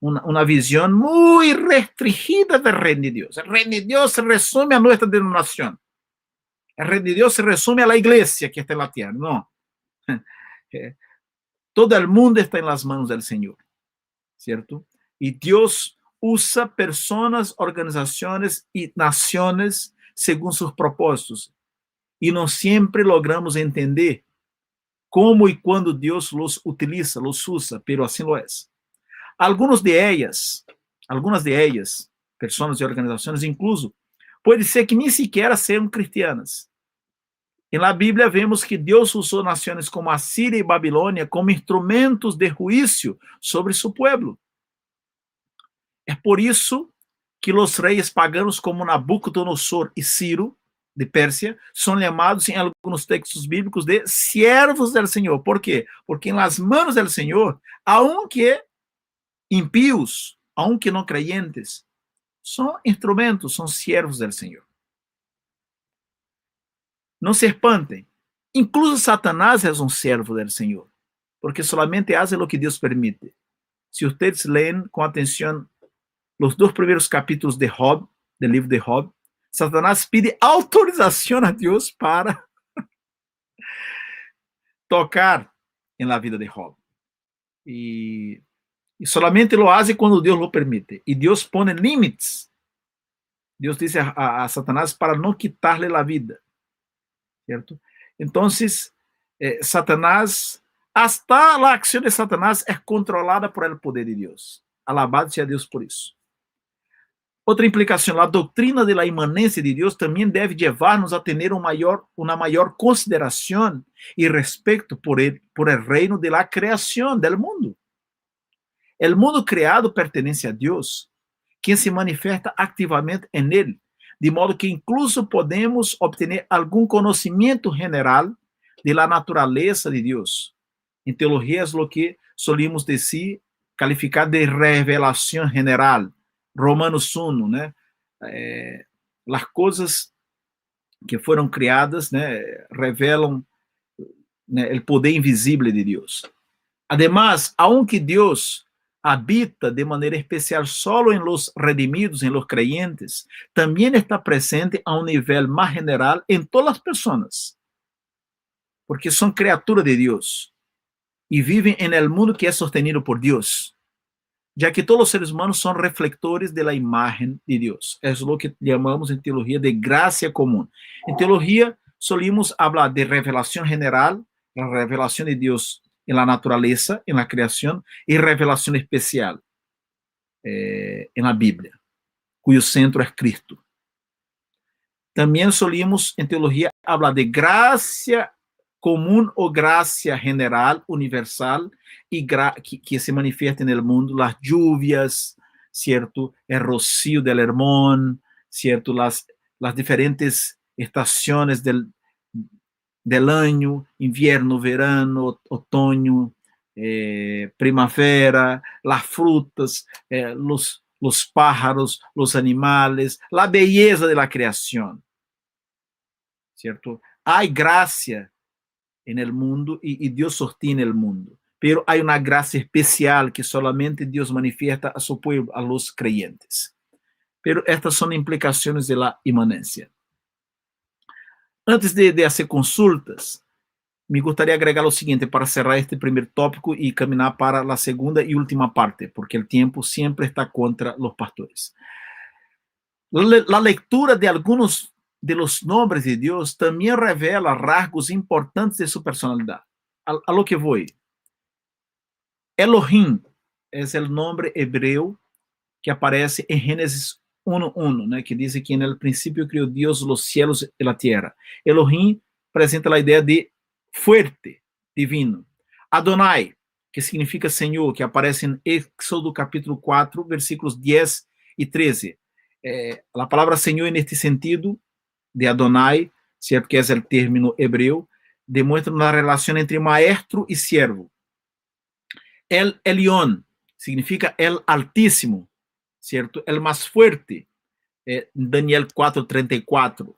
una visión muy restringida del reino de Dios. El reino de Dios se resume a nuestra denominación. El reino de Dios se resume a la iglesia que está en la tierra. No. Todo el mundo está en las manos del Señor, ¿cierto? Y Dios usa personas, organizaciones y naciones según sus propósitos. Y no siempre logramos entender cómo y cuándo Dios los utiliza, los usa, pero así lo es. Algunas de ellas, personas y organizaciones incluso, puede ser que ni siquiera sean cristianas. En la Biblia vemos que Dios usó naciones como Asiria y Babilonia como instrumentos de juicio sobre su pueblo. Es por eso que los reyes paganos como Nabucodonosor y Ciro de Persia son llamados en algunos textos bíblicos de siervos del Señor. ¿Por qué? Porque en las manos del Señor, aunque impíos, aunque no creyentes, son instrumentos, son siervos del Señor. No se espanten. Incluso Satanás es un siervo del Señor, porque solamente hace lo que Dios permite. Si ustedes leen con atención los 2 primeros capítulos de Job, del libro de Job, Satanás pide autorización a Dios para tocar en la vida de Job. Y solamente lo hace cuando Dios lo permite. Y Dios pone límites. Dios dice a Satanás para no quitarle la vida. ¿Cierto? Entonces, Satanás, hasta la acción de Satanás es controlada por el poder de Dios. Alabado sea Dios por eso. Otra implicación, la doctrina de la inmanencia de Dios también debe llevarnos a tener una mayor consideración y respeto por el reino de la creación del mundo. El mundo creado pertenece a Dios, quien se manifiesta activamente en él, de modo que incluso podemos obtener algún conocimiento general de la naturaleza de Dios. En teología es lo que solemos decir, calificar de revelación general. Romanos 1, né? Las cosas que fueron creadas, né, revelan, né, el poder invisible de Dios. Además, aunque Dios habita de manera especial solo en los redimidos, en los creyentes, también está presente a un nivel más general en todas las personas, porque son criaturas de Dios y viven en el mundo que es sostenido por Dios, ya que todos los seres humanos son reflectores de la imagen de Dios. Es lo que llamamos en teología de gracia común. En teología solemos hablar de revelación general, la revelación de Dios en la naturaleza, en la creación, y revelación especial en la Biblia, cuyo centro es Cristo. También solemos en teología hablar de gracia común o gracia general, universal, y que se manifiesta en el mundo, las lluvias, ¿cierto? El rocío del Hermón, ¿cierto? Las diferentes estaciones del año, invierno, verano, otoño, primavera, las frutas, los pájaros, los animales, la belleza de la creación, ¿cierto? Hay gracia en el mundo y Dios sostiene el mundo, pero hay una gracia especial que solamente Dios manifiesta a su pueblo, a los creyentes. Pero estas son implicaciones de la inmanencia. Antes de hacer consultas, me gustaría agregar lo siguiente para cerrar este primer tópico y caminar para la segunda y última parte, porque el tiempo siempre está contra los pastores. La lectura de algunos de los nombres de Dios también revela rasgos importantes de su personalidad. A lo que voy. Elohim es el nombre hebreo que aparece en Génesis 1:1, ¿no? Que dice que en el principio creó Dios los cielos y la tierra. Elohim presenta la idea de fuerte, divino. Adonai, que significa Señor, que aparece en Éxodo capítulo 4, versículos 10 y 13. La palabra Señor en este sentido de Adonai, ¿cierto? Que es el término hebreo, demuestra una relación entre maestro y siervo. El Elión significa el Altísimo, ¿cierto? El más fuerte, Daniel 4:34.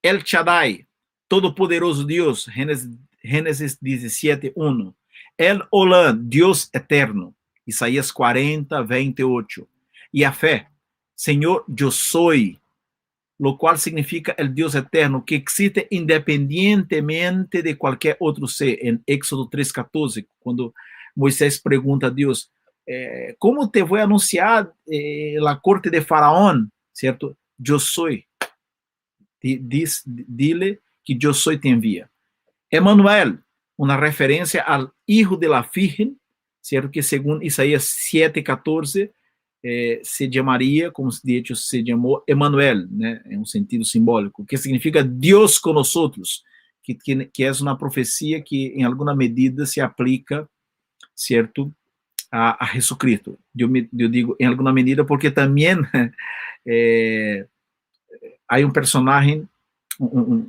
El Shaddai, Todopoderoso Dios, Génesis 17:1. El Olam, Dios eterno, Isaías 40:28. Yahvé, Señor, yo soy, lo cual significa el Dios eterno que existe independientemente de cualquier otro ser, en Éxodo 3:14, cuando Moisés pregunta a Dios, ¿cómo te voy a anunciar la corte de Faraón? ¿Cierto? Yo soy. Dile que yo soy te envía. Emmanuel, una referencia al hijo de la Virgen, ¿cierto? Que según Isaías 7:14, se llamaría, como de hecho se llamó Emmanuel, ¿no? En un sentido simbólico, que significa Dios con nosotros, que es una profecía que en alguna medida se aplica, ¿cierto? A Jesucristo. Yo digo en alguna medida porque también hay un personaje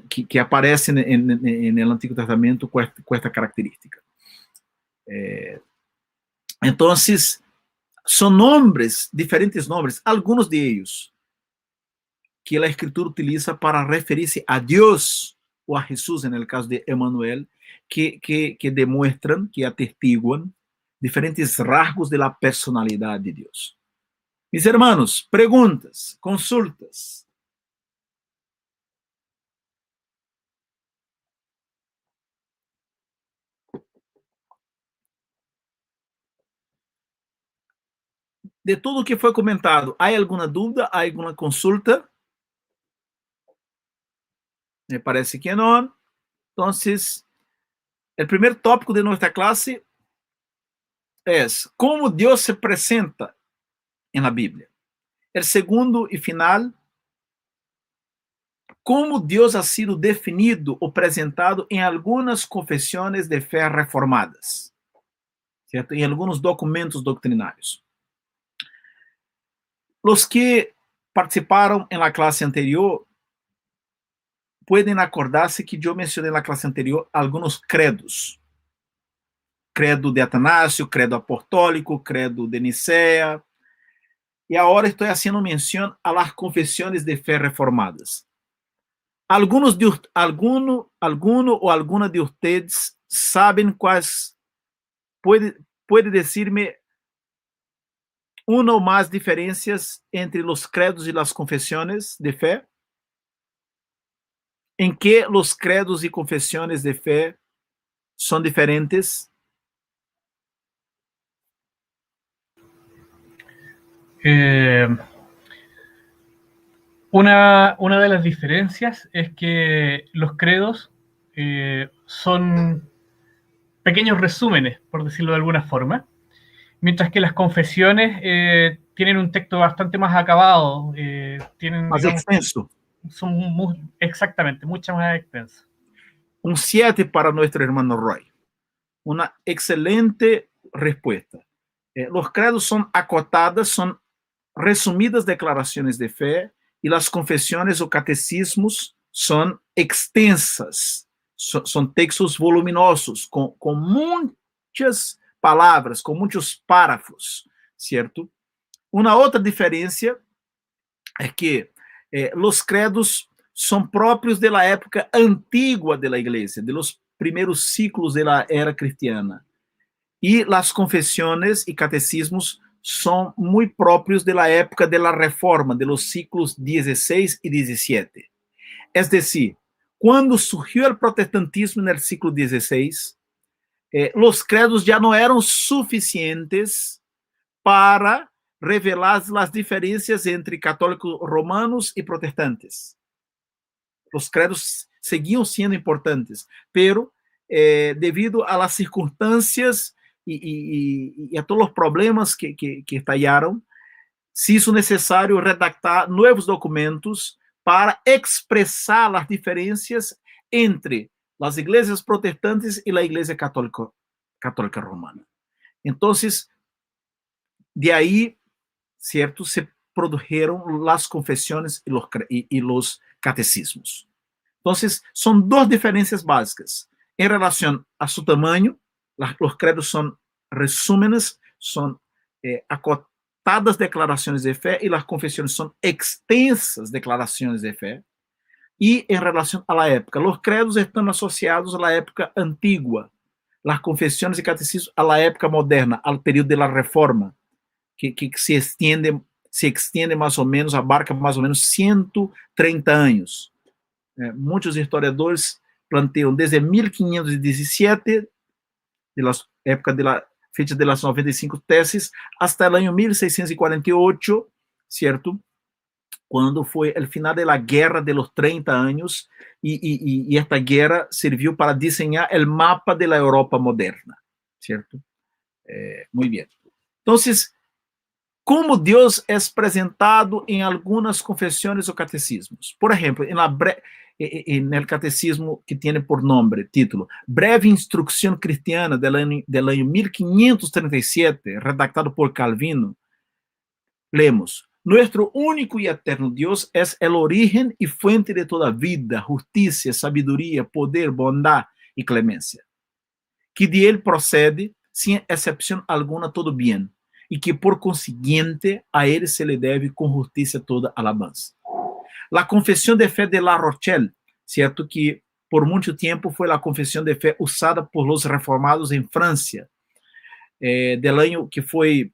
que aparece en el Antiguo Testamento con esta característica. Entonces, son nombres, diferentes nombres, algunos de ellos que la Escritura utiliza para referirse a Dios o a Jesús, en el caso de Emmanuel, que demuestran, que atestiguan diferentes rasgos de la personalidad de Dios. Mis hermanos, preguntas, consultas. De todo o que foi comentado, ¿hay alguna duda? ¿Hay alguna consulta? Me parece que no. Entonces, el primer tópico de nuestra clase es cómo Dios se presenta en la Biblia. El segundo y final, cómo Dios ha sido definido o presentado en algunas confesiones de fe reformadas, ¿cierto? En algunos documentos doctrinarios. Los que participaron en la clase anterior pueden acordarse que yo mencioné en la clase anterior algunos credos. Credo de Atanasio, credo apostólico, credo de Nicea. Y ahora estoy haciendo mención a las confesiones de fe reformadas. Alguno o alguna de ustedes saben cuáles, puede decirme una o más diferencias entre los credos y las confesiones de fe? ¿En qué los credos y confesiones de fe son diferentes? Una de las diferencias es que los credos son pequeños resúmenes, por decirlo de alguna forma, mientras que las confesiones tienen un texto bastante más acabado, tienen, más digamos, extenso. Son exactamente, mucho más extensas. Un 7 para nuestro hermano Roy. Una excelente respuesta. Los credos son acotadas, son resumidas declaraciones de fe, y las confesiones o catecismos son extensas, son textos voluminosos, con muchas palavras, com muitos párrafos, certo? Uma outra diferença é que os credos são próprios da época antiga da igreja, de los primeiros ciclos da era cristiana. E as confissões e catecismos são muito próprios da época da reforma, de los ciclos 16 e 17. Es decir, quando surgiu o protestantismo no século 16, os credos já não eram suficientes para revelar as diferenças entre católicos romanos e protestantes. Los credos seguían siendo importantes, pero debido a las circunstancias y a todos los problemas que estallaron, se hizo necesario redactar nuevos documentos para expresar las diferencias entre las iglesias protestantes y la iglesia católica romana. Entonces, de ahí, ¿cierto?, se produjeron las confesiones y los catecismos. Entonces, son dos diferencias básicas. En relación a su tamaño, los credos son resúmenes, son acotadas declaraciones de fe, y las confesiones son extensas declaraciones de fe. Y en relación a la época, los credos están asociados a la época antigua, las confesiones y catecismos a la época moderna, al periodo de la Reforma, que se extiende más o menos, abarca más o menos 130 años. Muchos historiadores plantean desde 1517, de la época de la fecha de las 95 tesis, hasta el año 1648, ¿cierto?, cuando fue el final de la guerra de los 30 años, y esta guerra sirvió para diseñar el mapa de la Europa moderna, ¿cierto? Muy bien. Entonces, ¿cómo Dios es presentado en algunas confesiones o catecismos? Por ejemplo, en el catecismo que tiene por nombre, título, Breve Instrucción Cristiana del año 1537, redactado por Calvino, leemos: nuestro único y eterno Dios es el origen y fuente de toda vida, justicia, sabiduría, poder, bondad y clemencia. Que de él procede, sin excepción alguna, todo bien, y que por consiguiente a él se le debe con justicia toda alabanza. La confesión de fe de La Rochelle, ¿cierto?, que por mucho tiempo fue la confesión de fe usada por los reformados en Francia, del año que fue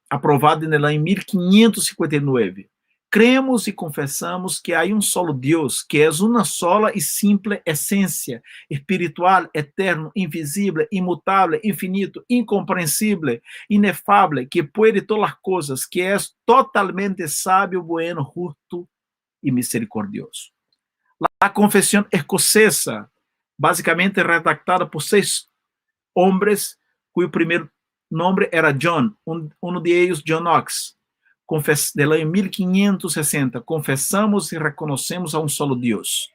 aprovado en el año 1559. Creemos y confesamos que hay un solo Dios, que es una sola y simple esencia, espiritual, eterno, invisible, inmutable, infinito, incomprensible, inefable, que puede todas las cosas, que es totalmente sabio, bueno, justo y misericordioso. La confesión escocesa, básicamente redactada por 6 hombres, cuyo primer nombre era John, uno de ellos John Knox, del año 1560, confesamos y reconocemos a un solo Dios,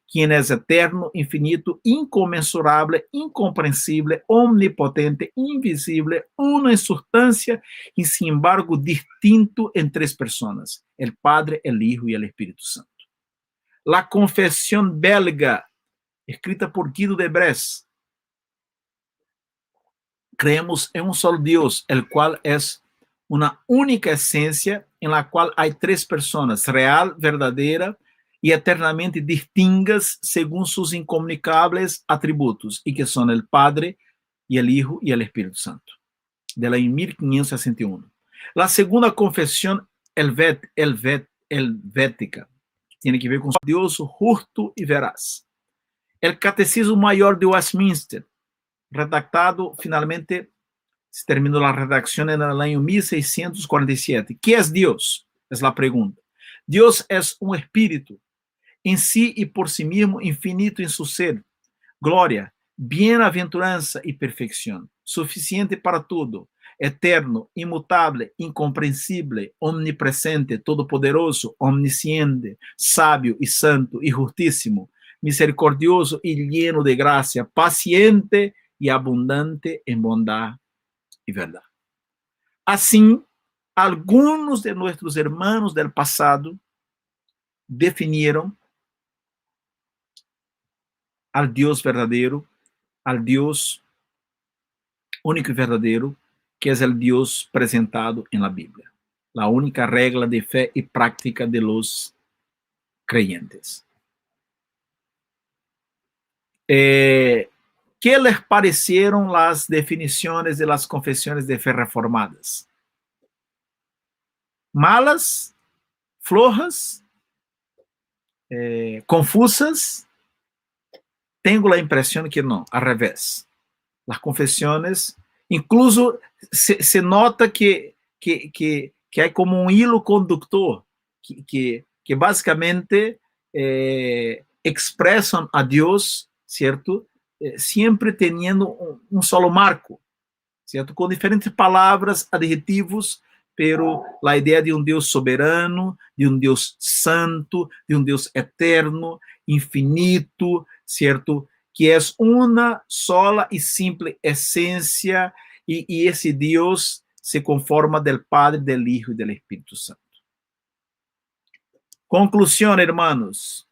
quien es eterno, infinito, inconmensurable, incomprensible, omnipotente, invisible, uno en sustancia y sin embargo distinto en 3 personas, el Padre, el Hijo y el Espíritu Santo. La confesión belga, escrita por Guido de Bresse, creemos en un solo Dios, el cual es una única esencia en la cual hay 3 personas, real, verdadera y eternamente distintas según sus incomunicables atributos, y que son el Padre y el Hijo y el Espíritu Santo, del año 1561. La segunda confesión helvética tiene que ver con Dios justo y veraz. El Catecismo Mayor de Westminster, redactado finalmente, se terminó la redacción en el año 1647. ¿Qué es Dios? Es la pregunta. Dios es un espíritu, en sí y por sí mismo, infinito en su ser, gloria, bienaventuranza y perfección, suficiente para todo, eterno, inmutable, incomprensible, omnipresente, todopoderoso, omnisciente, sabio y santo y justísimo, misericordioso y lleno de gracia, paciente y abundante en bondad y verdad. Así, algunos de nuestros hermanos del pasado definieron al Dios verdadero, al Dios único y verdadero, que es el Dios presentado en la Biblia, la única regla de fe y práctica de los creyentes. ¿Qué les parecieron las definiciones de las confesiones de fe reformadas? ¿Malas? ¿Flojas? ¿Confusas? Tengo la impresión que no, al revés. Las confesiones, incluso se nota que hay como un hilo conductor, que básicamente expresan a Dios, ¿cierto? Siempre teniendo un solo marco, ¿cierto? Con diferentes palabras, adjetivos, pero la idea de un Dios soberano, de un Dios santo, de un Dios eterno, infinito, ¿cierto? Que es una sola y simple esencia, y ese Dios se conforma del Padre, del Hijo y del Espíritu Santo. Conclusión, hermanos.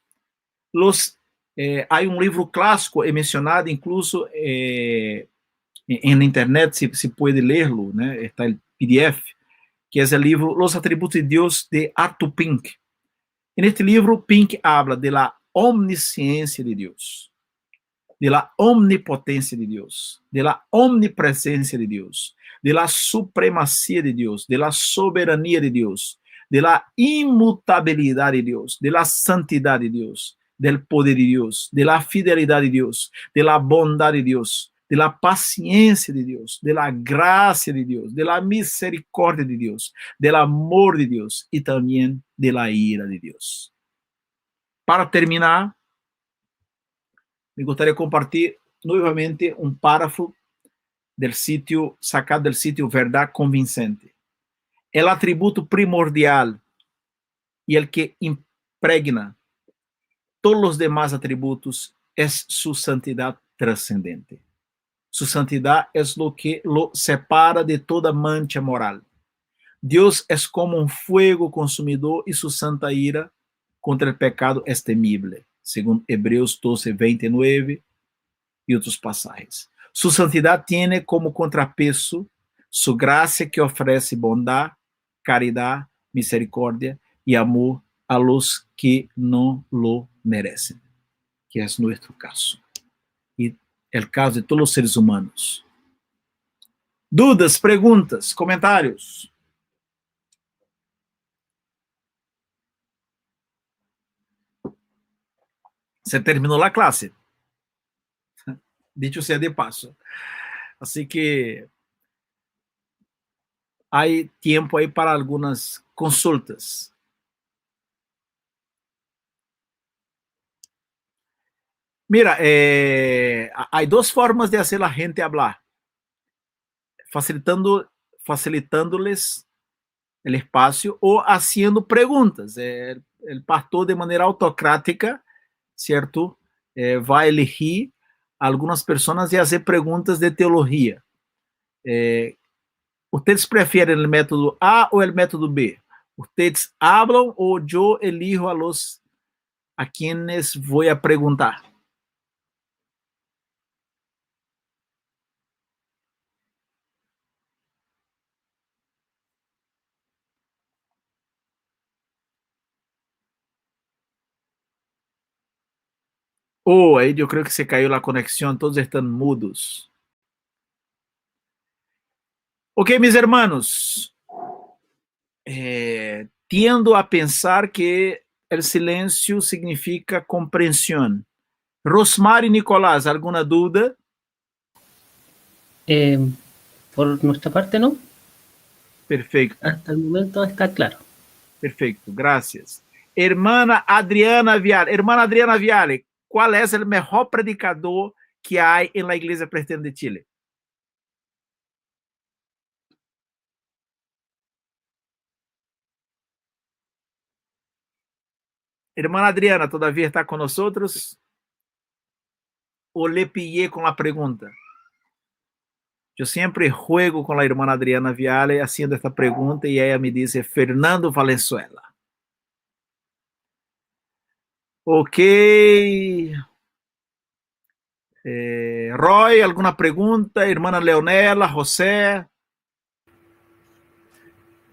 Hay un libro clásico, mencionado incluso en internet, se puede leerlo, ¿no? Está el PDF, que es el libro Los Atributos de Dios de Arthur Pink. En este libro, Pink habla de la omnisciencia de Dios, de la omnipotencia de Dios, de la omnipresencia de Dios, de la supremacía de Dios, de la soberanía de Dios, de la inmutabilidad de Dios, de la santidad de Dios, del poder de Dios, de la fidelidad de Dios, de la bondad de Dios, de la paciencia de Dios, de la gracia de Dios, de la misericordia de Dios, del amor de Dios y también de la ira de Dios. Para terminar, me gustaría compartir nuevamente un párrafo del sitio, sacado del sitio Verdad Convincente. El atributo primordial y el que impregna todos los demás atributos es su santidad trascendente. Su santidad es lo que lo separa de toda mancha moral. Dios es como un fuego consumidor y su santa ira contra el pecado es temible, según Hebreos 12:29 y otros pasajes. Su santidad tiene como contrapeso su gracia que ofrece bondad, caridad, misericordia y amor a los que no lo merecen, que es nuestro caso y el caso de todos los seres humanos. Dudas, preguntas, comentarios. Se terminó la clase. Dicho sea de paso. Así que hay tiempo ahí para algunas consultas. Mira, hay dos formas de hacer a la gente hablar. Facilitándoles el espacio o haciendo preguntas. El pastor de manera autocrática, ¿cierto? Va a elegir algunas personas y hacer preguntas de teología. ¿Ustedes prefieren el método A o el método B? ¿Ustedes hablan o yo elijo a quienes voy a preguntar? Ahí yo creo que se cayó la conexión, todos están mudos. Ok, mis hermanos, tiendo a pensar que el silencio significa comprensión. Rosmar y Nicolás, ¿alguna duda? Por nuestra parte, no. Perfecto. Hasta el momento está claro. Perfecto, gracias. Hermana Adriana Viale, ¿cuál es el mejor predicador que hay en la Iglesia Presbiteriana de Chile? Hermana Adriana, ¿todavía está con nosotros? ¿O le pillé con la pregunta? Yo siempre juego con la hermana Adriana Viale haciendo esta pregunta y ella me dice Fernando Valenzuela. Ok. Roy, ¿alguna pregunta? Hermana Leonela, José.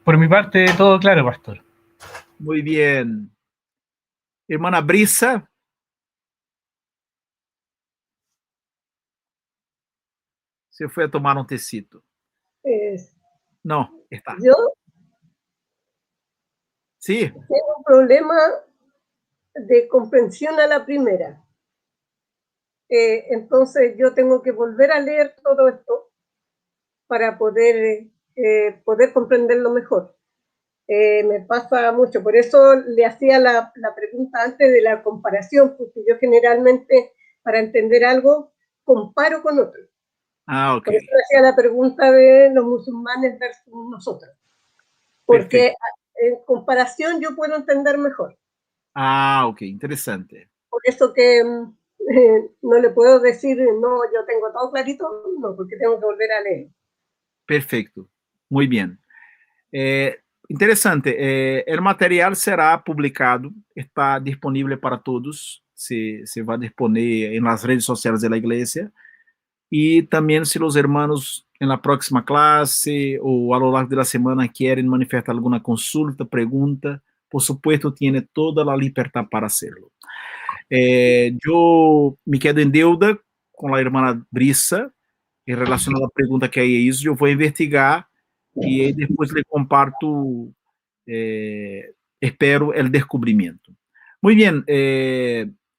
Por mi parte, todo claro, pastor. Muy bien. Hermana Brisa. Se fue a tomar un tecito. No, está. Yo Sí. tengo un problema de comprensión a la primera. Entonces yo tengo que volver a leer todo esto para poder comprenderlo mejor. me pasa mucho. Por eso le hacía la pregunta antes de la comparación, porque yo generalmente, para entender algo, comparo con otros. Ah, ok. Por eso le hacía la pregunta de los musulmanes versus nosotros. Porque en comparación yo puedo entender mejor. Ah, ok, interesante. Por eso que no le puedo decir, no, yo tengo todo clarito, no, porque tengo que volver a leer. Perfecto, muy bien. Interessante. O material será publicado, está disponível para todos. Se vai disponer nas redes sociais da igreja. E também, se os hermanos na próxima classe ou a lo largo da semana querem manifestar alguma consulta, pergunta, por supuesto, tem toda a liberdade para hacerlo. Eu me quedo em deuda com a irmã Brisa em relação à pergunta que é isso. Eu vou investigar e depois lhe comparto, espero, o descobrimento. Muito bem,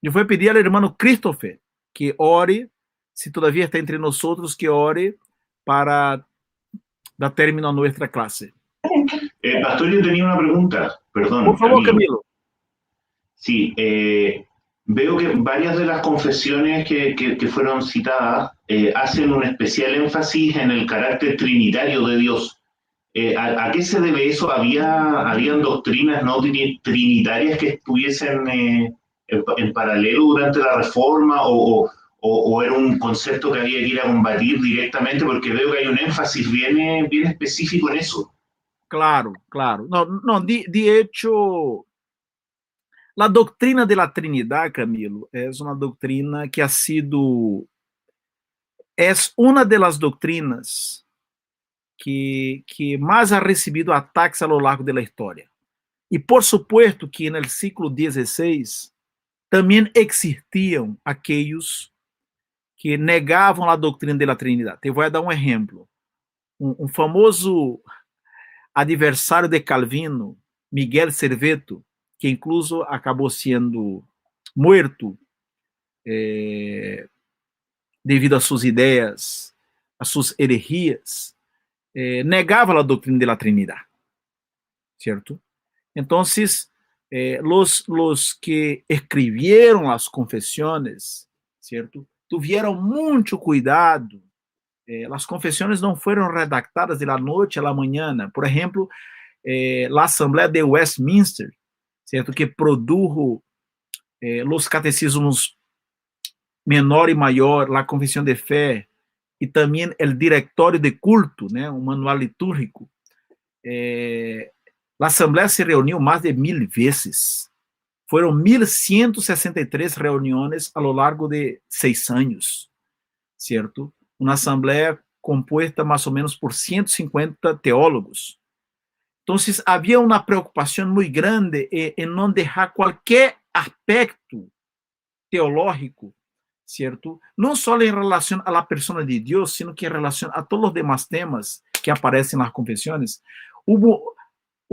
eu vou pedir ao irmão Christopher que ore, se todavia está entre nós, que ore para dar término a nossa classe. Pastor, yo tenía una pregunta, perdón. Por favor, Camilo. Sí, veo que varias de las confesiones que fueron citadas hacen un especial énfasis en el carácter trinitario de Dios. ¿A qué se debe eso? ¿Habían doctrinas no trinitarias que estuviesen en paralelo durante la Reforma o era un concepto que había que ir a combatir directamente? Porque veo que hay un énfasis bien específico en eso. Claro, claro. No, de hecho, la doutrina de la Trinidad, Camilo, es una doctrina que ha sido, es una de las doctrinas que mais ha recebido ataques a lo largo da história. E por supuesto que no século XVI também existiam aqueles que negavam a doutrina da Trindade. Te vou dar um exemplo. Um famoso adversário de Calvino, Miguel Serveto, que incluso acabou sendo morto devido a suas ideias, a suas heresias, negava a doutrina da Trindade, certo? Então, los que escrevieron as confissões, certo? Tuvieron muito cuidado. As confissões não foram redactadas de la noite a la mañana. Por exemplo, a Assembleia de Westminster, certo? Que produjo os catecismos menor e maior, a confissão de fé e também o diretório de culto, né? Um manual litúrgico. A Assembleia se reuniu mais de 1000 vezes. Foram 1163 reuniões a lo largo de 6 anos, certo? Uma Assembleia composta mais ou menos por 150 teólogos. Então, havia uma preocupação muito grande em não deixar qualquer aspecto teológico, certo? Não só em relação à pessoa de Deus, sino que em relação a todos os demais temas que aparecem nas confissões.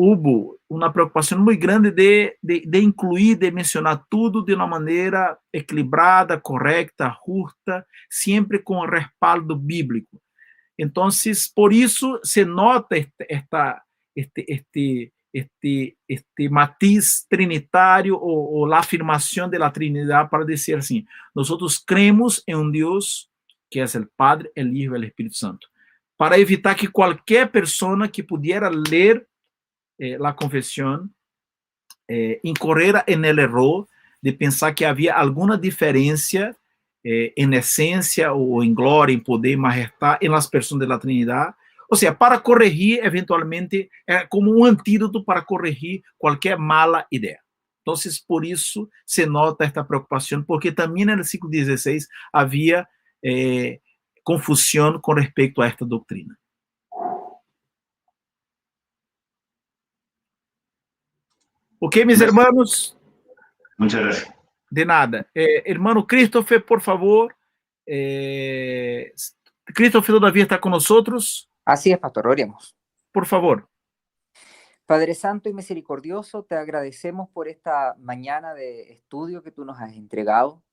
Houve uma preocupação muito grande de incluir, de mencionar tudo de uma maneira equilibrada, correta, justa, sempre com respaldo bíblico. Então, por isso se nota este matiz trinitário ou a afirmação da Trinidade para dizer assim: nós cremos em um Deus que é o Padre, o Hijo e o Espírito Santo, para evitar que qualquer pessoa que pudiera ler la confesión incorrera en el error de pensar que había alguna diferencia en esencia o en gloria, en poder y majestad en las personas de la Trinidad. O sea, para corregir eventualmente, como un antídoto para corregir cualquier mala idea. Entonces, por eso se nota esta preocupación, porque también en el siglo XVI había confusión con respecto a esta doctrina. Ok, mis hermanos. Muchas gracias. De nada. Hermano Christopher, por favor. Christopher todavía está con nosotros. Así es, pastor, oremos. Por favor. Padre Santo y Misericordioso, te agradecemos por esta mañana de estudio que tú nos has entregado.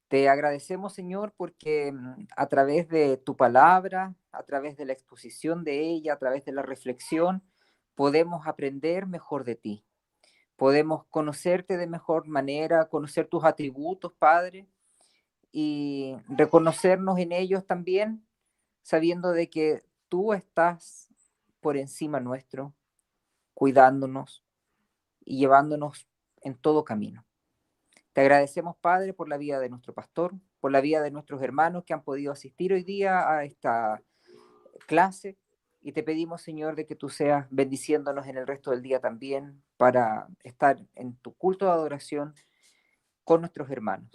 Te agradecemos, Señor, porque a través de tu palabra, a través de la exposición de ella, a través de la reflexión, podemos aprender mejor de ti. Podemos conocerte de mejor manera, conocer tus atributos, Padre, y reconocernos en ellos también, sabiendo de que tú estás por encima nuestro, cuidándonos y llevándonos en todo camino. Te agradecemos, Padre, por la vida de nuestro pastor, por la vida de nuestros hermanos que han podido asistir hoy día a esta clase, y te pedimos, Señor, de que tú seas bendiciéndonos en el resto del día también para estar en tu culto de adoración con nuestros hermanos.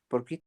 Por Cristo